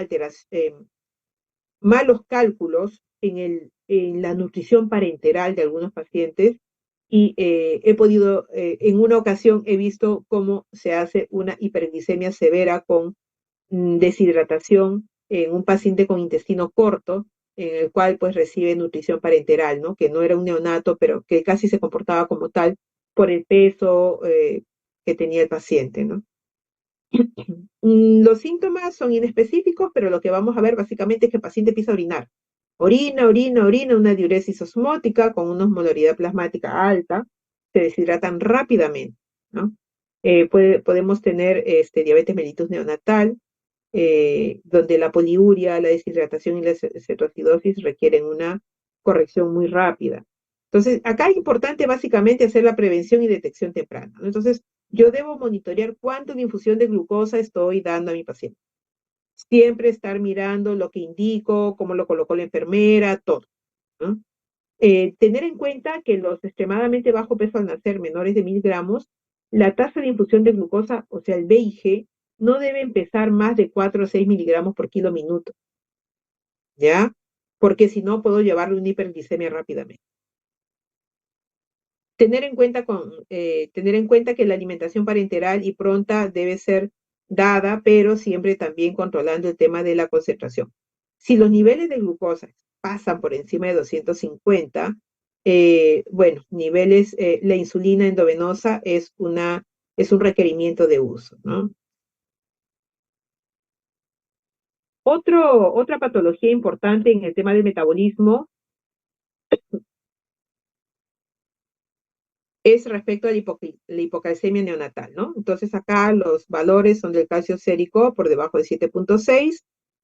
malos cálculos en la nutrición parenteral de algunos pacientes y en una ocasión he visto cómo se hace una hiperglicemia severa con deshidratación en un paciente con intestino corto, en el cual pues recibe nutrición parenteral, ¿no? Que no era un neonato, pero que casi se comportaba como tal por el peso que tenía el paciente, ¿no? Los síntomas son inespecíficos, pero lo que vamos a ver básicamente es que el paciente empieza a orinar. Orina, una diuresis osmótica con una osmolaridad plasmática alta, se deshidratan rápidamente, ¿no? Podemos tener diabetes mellitus neonatal, donde la poliuria, la deshidratación y la cetoacidosis requieren una corrección muy rápida. Entonces, acá es importante básicamente hacer la prevención y detección temprana, ¿no? Entonces, yo debo monitorear cuánto de infusión de glucosa estoy dando a mi paciente. Siempre estar mirando lo que indico, cómo lo colocó la enfermera, todo, ¿no? Tener en cuenta que los extremadamente bajo peso al nacer, menores de 1000 gramos, la tasa de infusión de glucosa, o sea, el BIG, no debe empezar más de 4 o 6 miligramos por kilo minuto, ¿ya? Porque si no, puedo llevarle una hiperglicemia rápidamente. Tener en cuenta que la alimentación parenteral y pronta debe ser dada, pero siempre también controlando el tema de la concentración. Si los niveles de glucosa pasan por encima de 250, bueno, la insulina endovenosa es un requerimiento de uso, ¿no? Otra patología importante en el tema del metabolismo es respecto a la hipocalcemia neonatal, ¿no? Entonces acá los valores son del calcio sérico por debajo de 7,6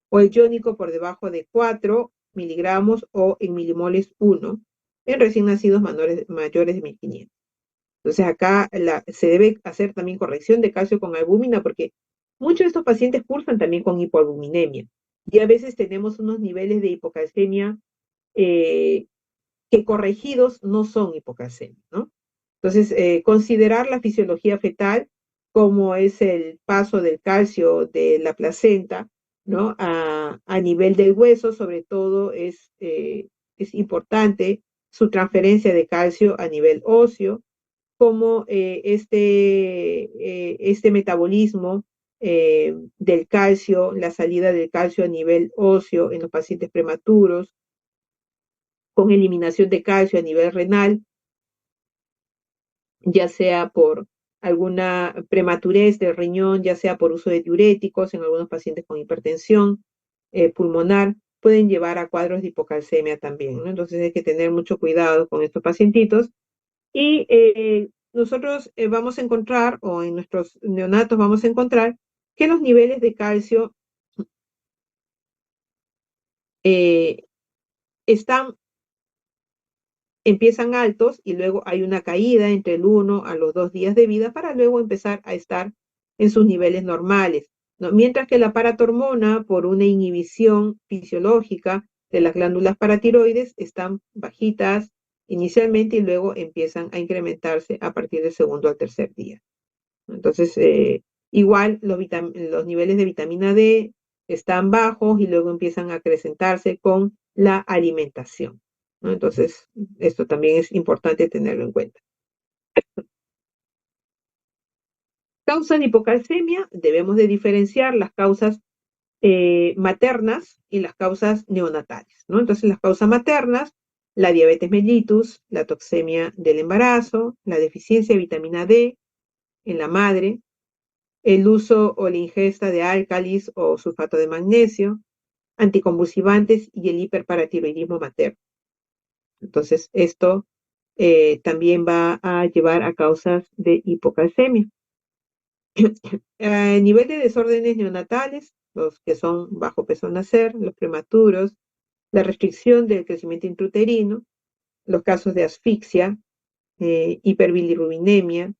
o el iónico por debajo de 4 miligramos o en milimoles 1 en recién nacidos mayores de 1500. Entonces acá se debe hacer también corrección de calcio con albúmina porque muchos de estos pacientes cursan también con hipoalbuminemia y a veces tenemos unos niveles de hipocalcemia eh, que corregidos no son hipocalcemia, ¿no? Entonces, considerar la fisiología fetal, como es el paso del calcio de la placenta, ¿no? A nivel del hueso, sobre todo, es importante su transferencia de calcio a nivel óseo, como este metabolismo del calcio, la salida del calcio a nivel óseo en los pacientes prematuros, con eliminación de calcio a nivel renal, ya sea por alguna prematurez del riñón, ya sea por uso de diuréticos en algunos pacientes con hipertensión pulmonar, pueden llevar a cuadros de hipocalcemia también, ¿no? Entonces hay que tener mucho cuidado con estos pacientitos. Y nosotros vamos a encontrar, o en nuestros neonatos vamos a encontrar, que los niveles de calcio eh, están empiezan altos y luego hay una caída entre el 1 a los 2 días de vida para luego empezar a estar en sus niveles normales, ¿no? Mientras que la paratormona, por una inhibición fisiológica de las glándulas paratiroides, están bajitas inicialmente y luego empiezan a incrementarse a partir del segundo al tercer día. Entonces, igual los niveles de vitamina D están bajos y luego empiezan a acrecentarse con la alimentación, ¿no? Entonces, esto también es importante tenerlo en cuenta. Causa de hipocalcemia, debemos de diferenciar las causas maternas y las causas neonatales, ¿no? Entonces, las causas maternas, la diabetes mellitus, la toxemia del embarazo, la deficiencia de vitamina D en la madre, el uso o la ingesta de álcalis o sulfato de magnesio, anticonvulsivantes y el hiperparatiroidismo materno. Entonces, esto también va a llevar a causas de hipocalcemia. A nivel de desórdenes neonatales, los que son bajo peso al nacer, los prematuros, la restricción del crecimiento intrauterino, los casos de asfixia, hiperbilirrubinemia,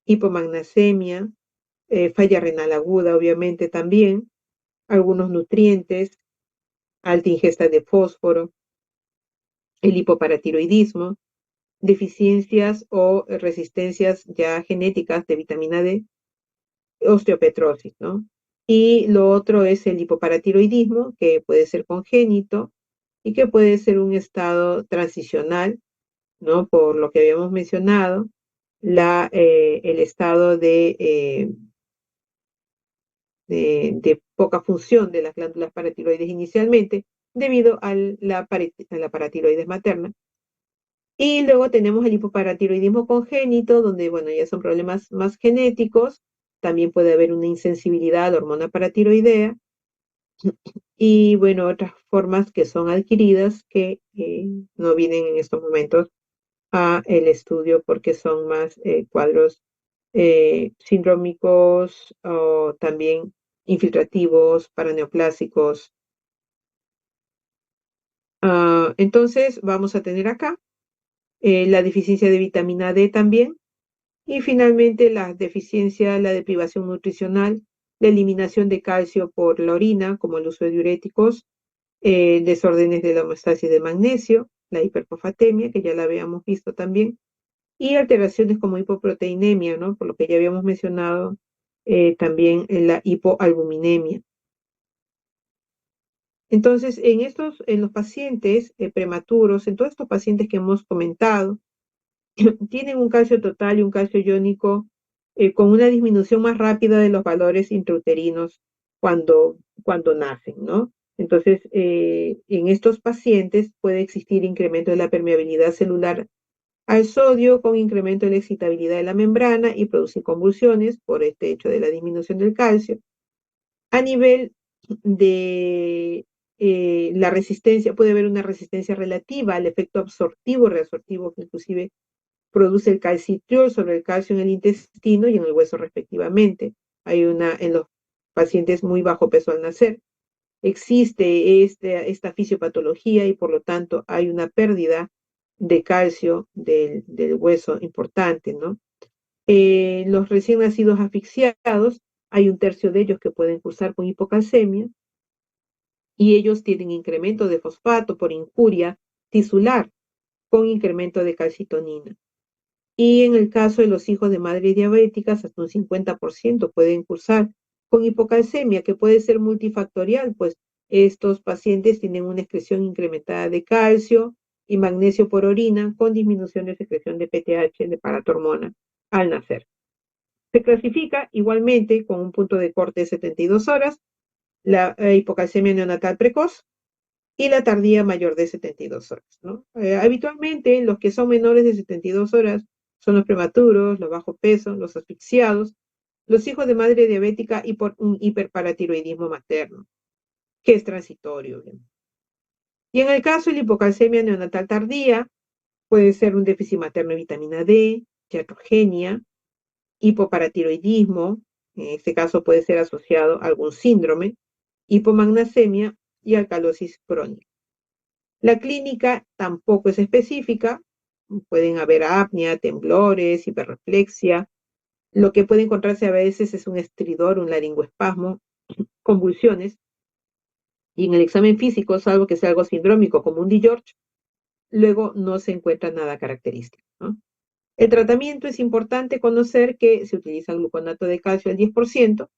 hipomagnesemia, falla renal aguda, obviamente también, algunos nutrientes, alta ingesta de fósforo, el hipoparatiroidismo, deficiencias o resistencias ya genéticas de vitamina D, osteopetrosis, ¿no? Y lo otro es el hipoparatiroidismo, que puede ser congénito y que puede ser un estado transicional, ¿no? Por lo que habíamos mencionado, el estado de poca función de las glándulas paratiroides inicialmente debido a la paratiroides materna. Y luego tenemos el hipoparatiroidismo congénito, donde, bueno, ya son problemas más genéticos. También puede haber una insensibilidad a la hormona paratiroidea. Y, bueno, otras formas que son adquiridas que no vienen en estos momentos a el estudio porque son más cuadros sindrómicos o también infiltrativos, paraneoplásicos. Entonces vamos a tener acá la deficiencia de vitamina D también. Y finalmente la deficiencia, la deprivación nutricional, la eliminación de calcio por la orina, como el uso de diuréticos, desórdenes de la homeostasis de magnesio, la hiperfosfatemia, que ya la habíamos visto también, y alteraciones como hipoproteinemia, ¿no? Por lo que ya habíamos mencionado, también en la hipoalbuminemia. Entonces, en los pacientes prematuros, en todos estos pacientes que hemos comentado, tienen un calcio total y un calcio iónico con una disminución más rápida de los valores intrauterinos cuando nacen, ¿no? Entonces, en estos pacientes puede existir incremento de la permeabilidad celular al sodio con incremento de la excitabilidad de la membrana y producir convulsiones por este hecho de la disminución del calcio. A nivel de la resistencia, puede haber una resistencia relativa al efecto absortivo, reabsortivo, que inclusive produce el calcitriol sobre el calcio en el intestino y en el hueso respectivamente. Hay en los pacientes muy bajo peso al nacer. Existe esta fisiopatología y por lo tanto hay una pérdida de calcio del hueso importante, ¿no? Los recién nacidos asfixiados, hay un tercio de ellos que pueden cursar con hipocalcemia y ellos tienen incremento de fosfato por injuria tisular con incremento de calcitonina. Y en el caso de los hijos de madres diabéticas, hasta un 50% pueden cursar con hipocalcemia, que puede ser multifactorial, pues estos pacientes tienen una excreción incrementada de calcio y magnesio por orina con disminución de secreción de PTH, de paratormona, al nacer. Se clasifica igualmente con un punto de corte de 72 horas, la hipocalcemia neonatal precoz y la tardía mayor de 72 horas, ¿no? Habitualmente los que son menores de 72 horas son los prematuros, los bajo peso, los asfixiados, los hijos de madre diabética y por un hiperparatiroidismo materno, que es transitorio. Y en el caso de la hipocalcemia neonatal tardía, puede ser un déficit materno de vitamina D, iatrogenia, hipoparatiroidismo, en este caso puede ser asociado a algún síndrome, hipomagnesemia y alcalosis crónica. La clínica tampoco es específica, pueden haber apnea, temblores, hiperreflexia. Lo que puede encontrarse a veces es un estridor, un laringoespasmo, convulsiones, y en el examen físico, salvo que sea algo sindrómico como un DiGeorge, luego no se encuentra nada característico, ¿no? El tratamiento es importante conocer que se utiliza gluconato de calcio al 10%,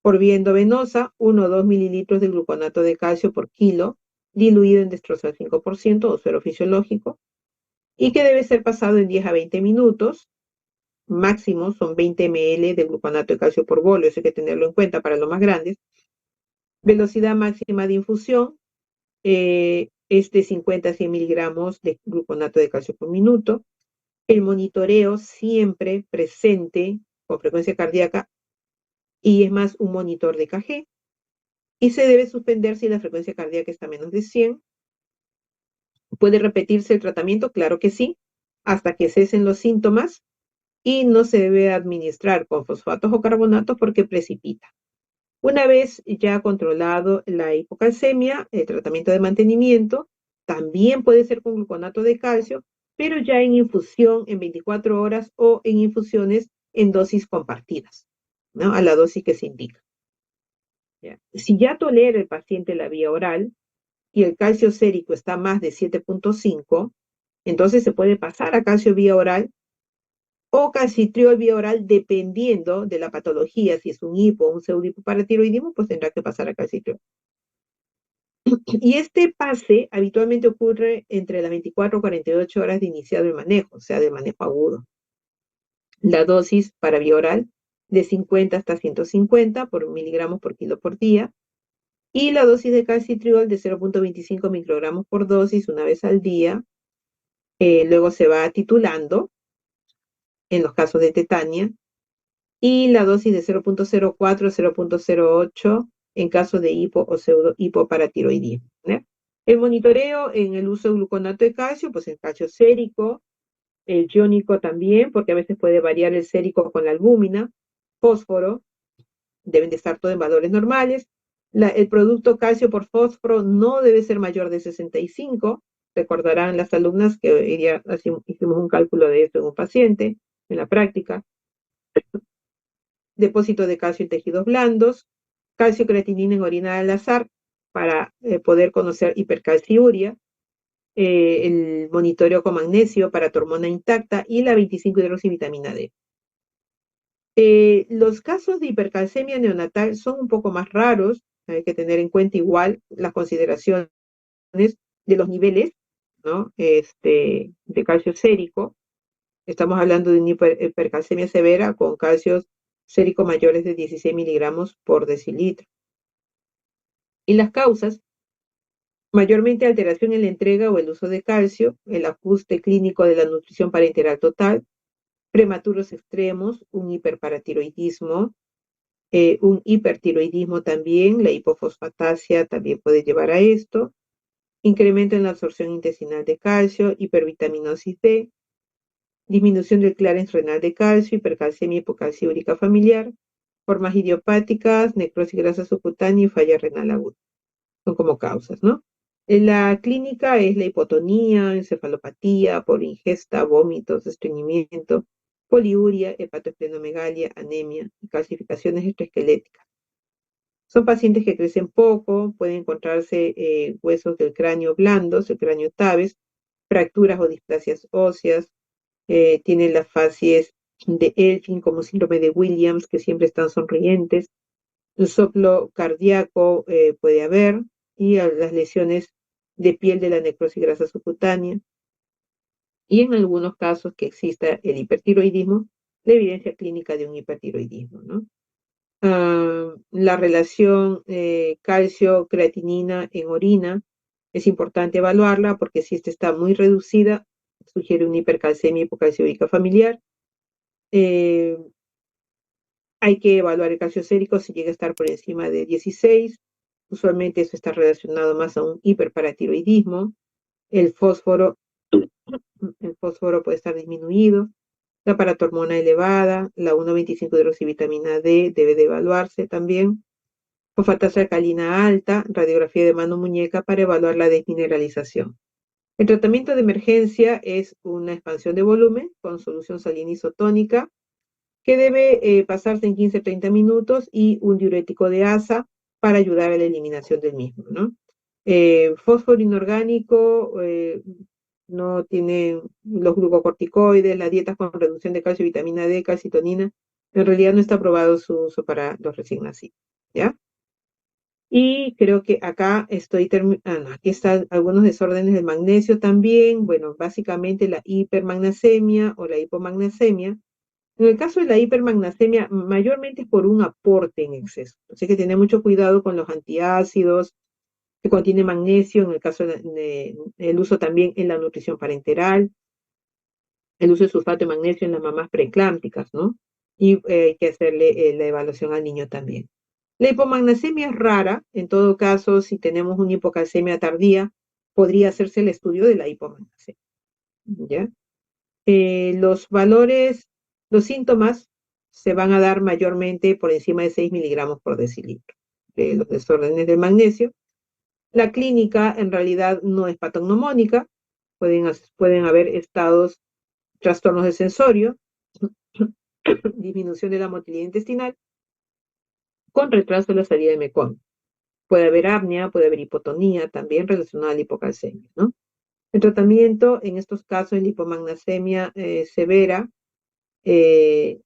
por vía endovenosa, 1 o 2 mililitros de gluconato de calcio por kilo, diluido en dextrosa al 5% o suero fisiológico, y que debe ser pasado en 10 a 20 minutos. Máximo son 20 ml de gluconato de calcio por bolio, eso hay que tenerlo en cuenta para los más grandes. Velocidad máxima de infusión es de 50 a 100 miligramos de gluconato de calcio por minuto. El monitoreo siempre presente con frecuencia cardíaca y es más un monitor de EKG. Y se debe suspender si la frecuencia cardíaca está menos de 100. ¿Puede repetirse el tratamiento? Claro que sí, hasta que cesen los síntomas y no se debe administrar con fosfatos o carbonatos porque precipita. Una vez ya controlado la hipocalcemia, el tratamiento de mantenimiento también puede ser con gluconato de calcio, pero ya en infusión en 24 horas o en infusiones en dosis compartidas, ¿no? A la dosis que se indica. ¿Ya? Si ya tolera el paciente la vía oral y el calcio sérico está más de 7.5, entonces se puede pasar a calcio vía oral o calcitriol vía oral dependiendo de la patología. Si es un hipo o un pseudohipoparatiroidismo, pues tendrá que pasar a calcitriol. Y este pase habitualmente ocurre entre las 24 y 48 horas de iniciado el manejo, o sea, de manejo agudo. La dosis para vía oral de 50 hasta 150 por miligramos por kilo por día. Y la dosis de calcitriol de 0.25 microgramos por dosis una vez al día. Luego se va titulando en los casos de tetania. Y la dosis de 0.04 a 0.08 en caso de hipo o pseudo hipoparatiroidismo, ¿eh? El monitoreo en el uso de gluconato de calcio, pues el calcio sérico, el iónico también, porque a veces puede variar el sérico con la albúmina, fósforo, deben de estar todos en valores normales. El producto calcio por fósforo no debe ser mayor de 65. Recordarán las alumnas que hicimos un cálculo de esto en un paciente, en la práctica. Depósito de calcio en tejidos blandos, calcio creatinina en orina al azar para poder conocer hipercalciuria, el monitoreo con magnesio para tu hormona intacta y la 25-hidroxivitamina D. Los casos de hipercalcemia neonatal son un poco más raros, hay que tener en cuenta igual las consideraciones de los niveles, ¿no? De calcio sérico. Estamos hablando de una hipercalcemia severa con calcios séricos mayores de 16 miligramos por decilitro. Y las causas, mayormente alteración en la entrega o el uso de calcio, el ajuste clínico de la nutrición parenteral total, prematuros extremos, un hiperparatiroidismo, un hipertiroidismo también, la hipofosfatasia también puede llevar a esto, incremento en la absorción intestinal de calcio, hipervitaminosis D, disminución del clearance renal de calcio, hipercalcemia hipocalciúrica familiar, formas idiopáticas, necrosis grasa subcutánea y falla renal aguda. Son como causas, ¿no? En la clínica es la hipotonía, encefalopatía por ingesta, vómitos, estreñimiento, poliuria, hepatoesplenomegalia, anemia y calcificaciones extraesqueléticas. Son pacientes que crecen poco, pueden encontrarse huesos del cráneo blandos, el cráneo tabes, fracturas o displasias óseas, tienen las facies de Elfin como síndrome de Williams, que siempre están sonrientes, un soplo cardíaco puede haber, y las lesiones de piel de la necrosis grasa subcutánea, y en algunos casos que exista el hipertiroidismo, la evidencia clínica de un hipertiroidismo, ¿no? La relación calcio-creatinina en orina es importante evaluarla porque si esta está muy reducida, sugiere una hipercalcemia hipocalciúrica familiar. Eh, Hay que evaluar el calcio sérico si llega a estar por encima de 16. Usualmente eso está relacionado más a un hiperparatiroidismo. El fósforo, el fósforo puede estar disminuido. La paratormona elevada, la 1,25-hidroxivitamina D debe de evaluarse también. Fosfatasa alcalina alta, radiografía de mano muñeca para evaluar la desmineralización. El tratamiento de emergencia es una expansión de volumen con solución salina isotónica que debe pasarse en 15-30 minutos y un diurético de asa para ayudar a la eliminación del mismo, ¿no? Fósforo inorgánico no tiene los glucocorticoides, las dietas con reducción de calcio, vitamina D, calcitonina, en realidad no está aprobado su uso para los recién nacidos, ¿ya? Y creo que acá no, aquí están algunos desórdenes del magnesio también. Bueno, básicamente la hipermagnesemia o la hipomagnesemia. En el caso de la hipermagnesemia, mayormente es por un aporte en exceso. Así que tener mucho cuidado con los antiácidos que contienen magnesio, en el caso del uso también en la nutrición parenteral, el uso de sulfato de magnesio en las mamás preeclámpticas, ¿no? Y hay que hacerle la evaluación al niño también. La hipomagnesemia es rara, en todo caso, si tenemos una hipocalcemia tardía, podría hacerse el estudio de la hipomagnesemia, ¿ya? Los valores, los síntomas se van a dar mayormente por encima de 6 miligramos por decilitro de los desórdenes del magnesio. La clínica en realidad no es patognomónica, pueden haber estados, trastornos de sensorio, disminución de la motilidad intestinal, con retraso de la salida de mecón. Puede haber apnea, puede haber hipotonía también relacionada a la hipocalcemia, ¿no? El tratamiento en estos casos de hipomagnesemia severa eh,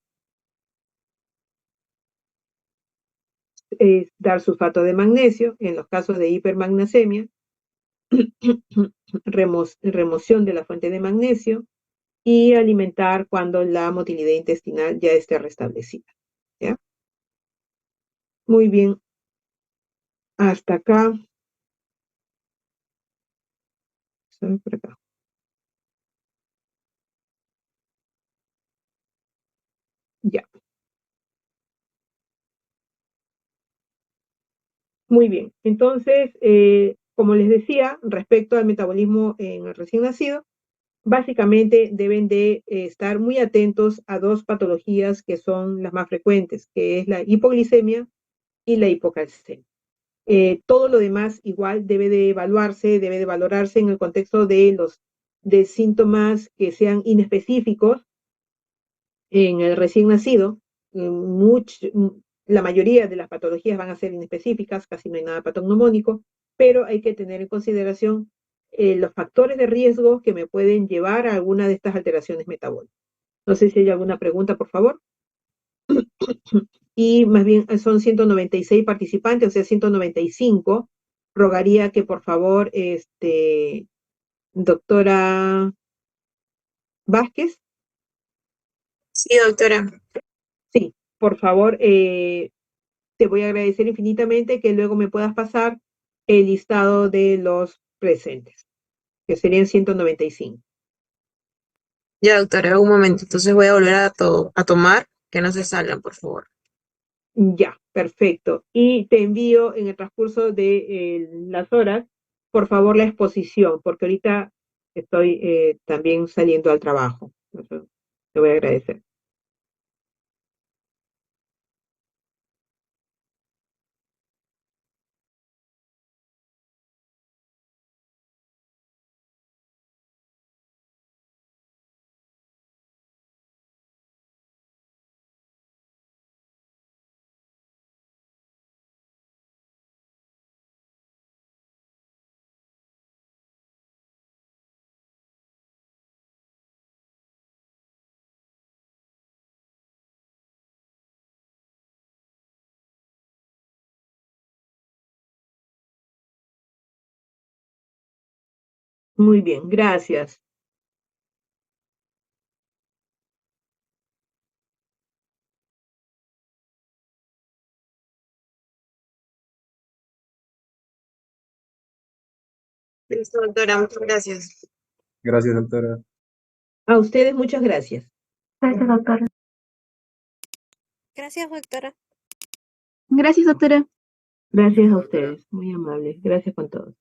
es dar sulfato de magnesio. En los casos de hipermagnesemia, remoción de la fuente de magnesio y alimentar cuando la motilidad intestinal ya esté restablecida, ¿ya? Muy bien, hasta acá. Por acá. Ya, muy bien. Entonces, como les decía, respecto al metabolismo en el recién nacido, básicamente deben de estar muy atentos a dos patologías que son las más frecuentes, que es la hipoglicemia y la hipocalcemia. Todo lo demás igual debe de evaluarse, debe de valorarse en el contexto de los de síntomas que sean inespecíficos en el recién nacido. La mayoría de las patologías van a ser inespecíficas, casi no hay nada patognomónico, pero hay que tener en consideración los factores de riesgo que me pueden llevar a alguna de estas alteraciones metabólicas. No sé si hay alguna pregunta, por favor. Y más bien son 196 participantes, o sea, 195. Rogaría que por favor, doctora Vázquez, Sí, doctora. sí, por favor, te voy a agradecer infinitamente que luego me puedas pasar el listado de los presentes, que serían 195. Ya, doctora, un momento. Entonces voy a volver a tomar, que no se salgan, por favor. Ya, perfecto. Y te envío en el transcurso de las horas, por favor, la exposición, porque ahorita estoy también saliendo al trabajo. Entonces, te voy a agradecer. Muy bien, gracias. Listo, doctora, muchas gracias. Gracias, doctora. A ustedes muchas gracias. Gracias, doctora. Gracias, doctora. Gracias, doctora. Gracias a ustedes, muy amables. Gracias con todo.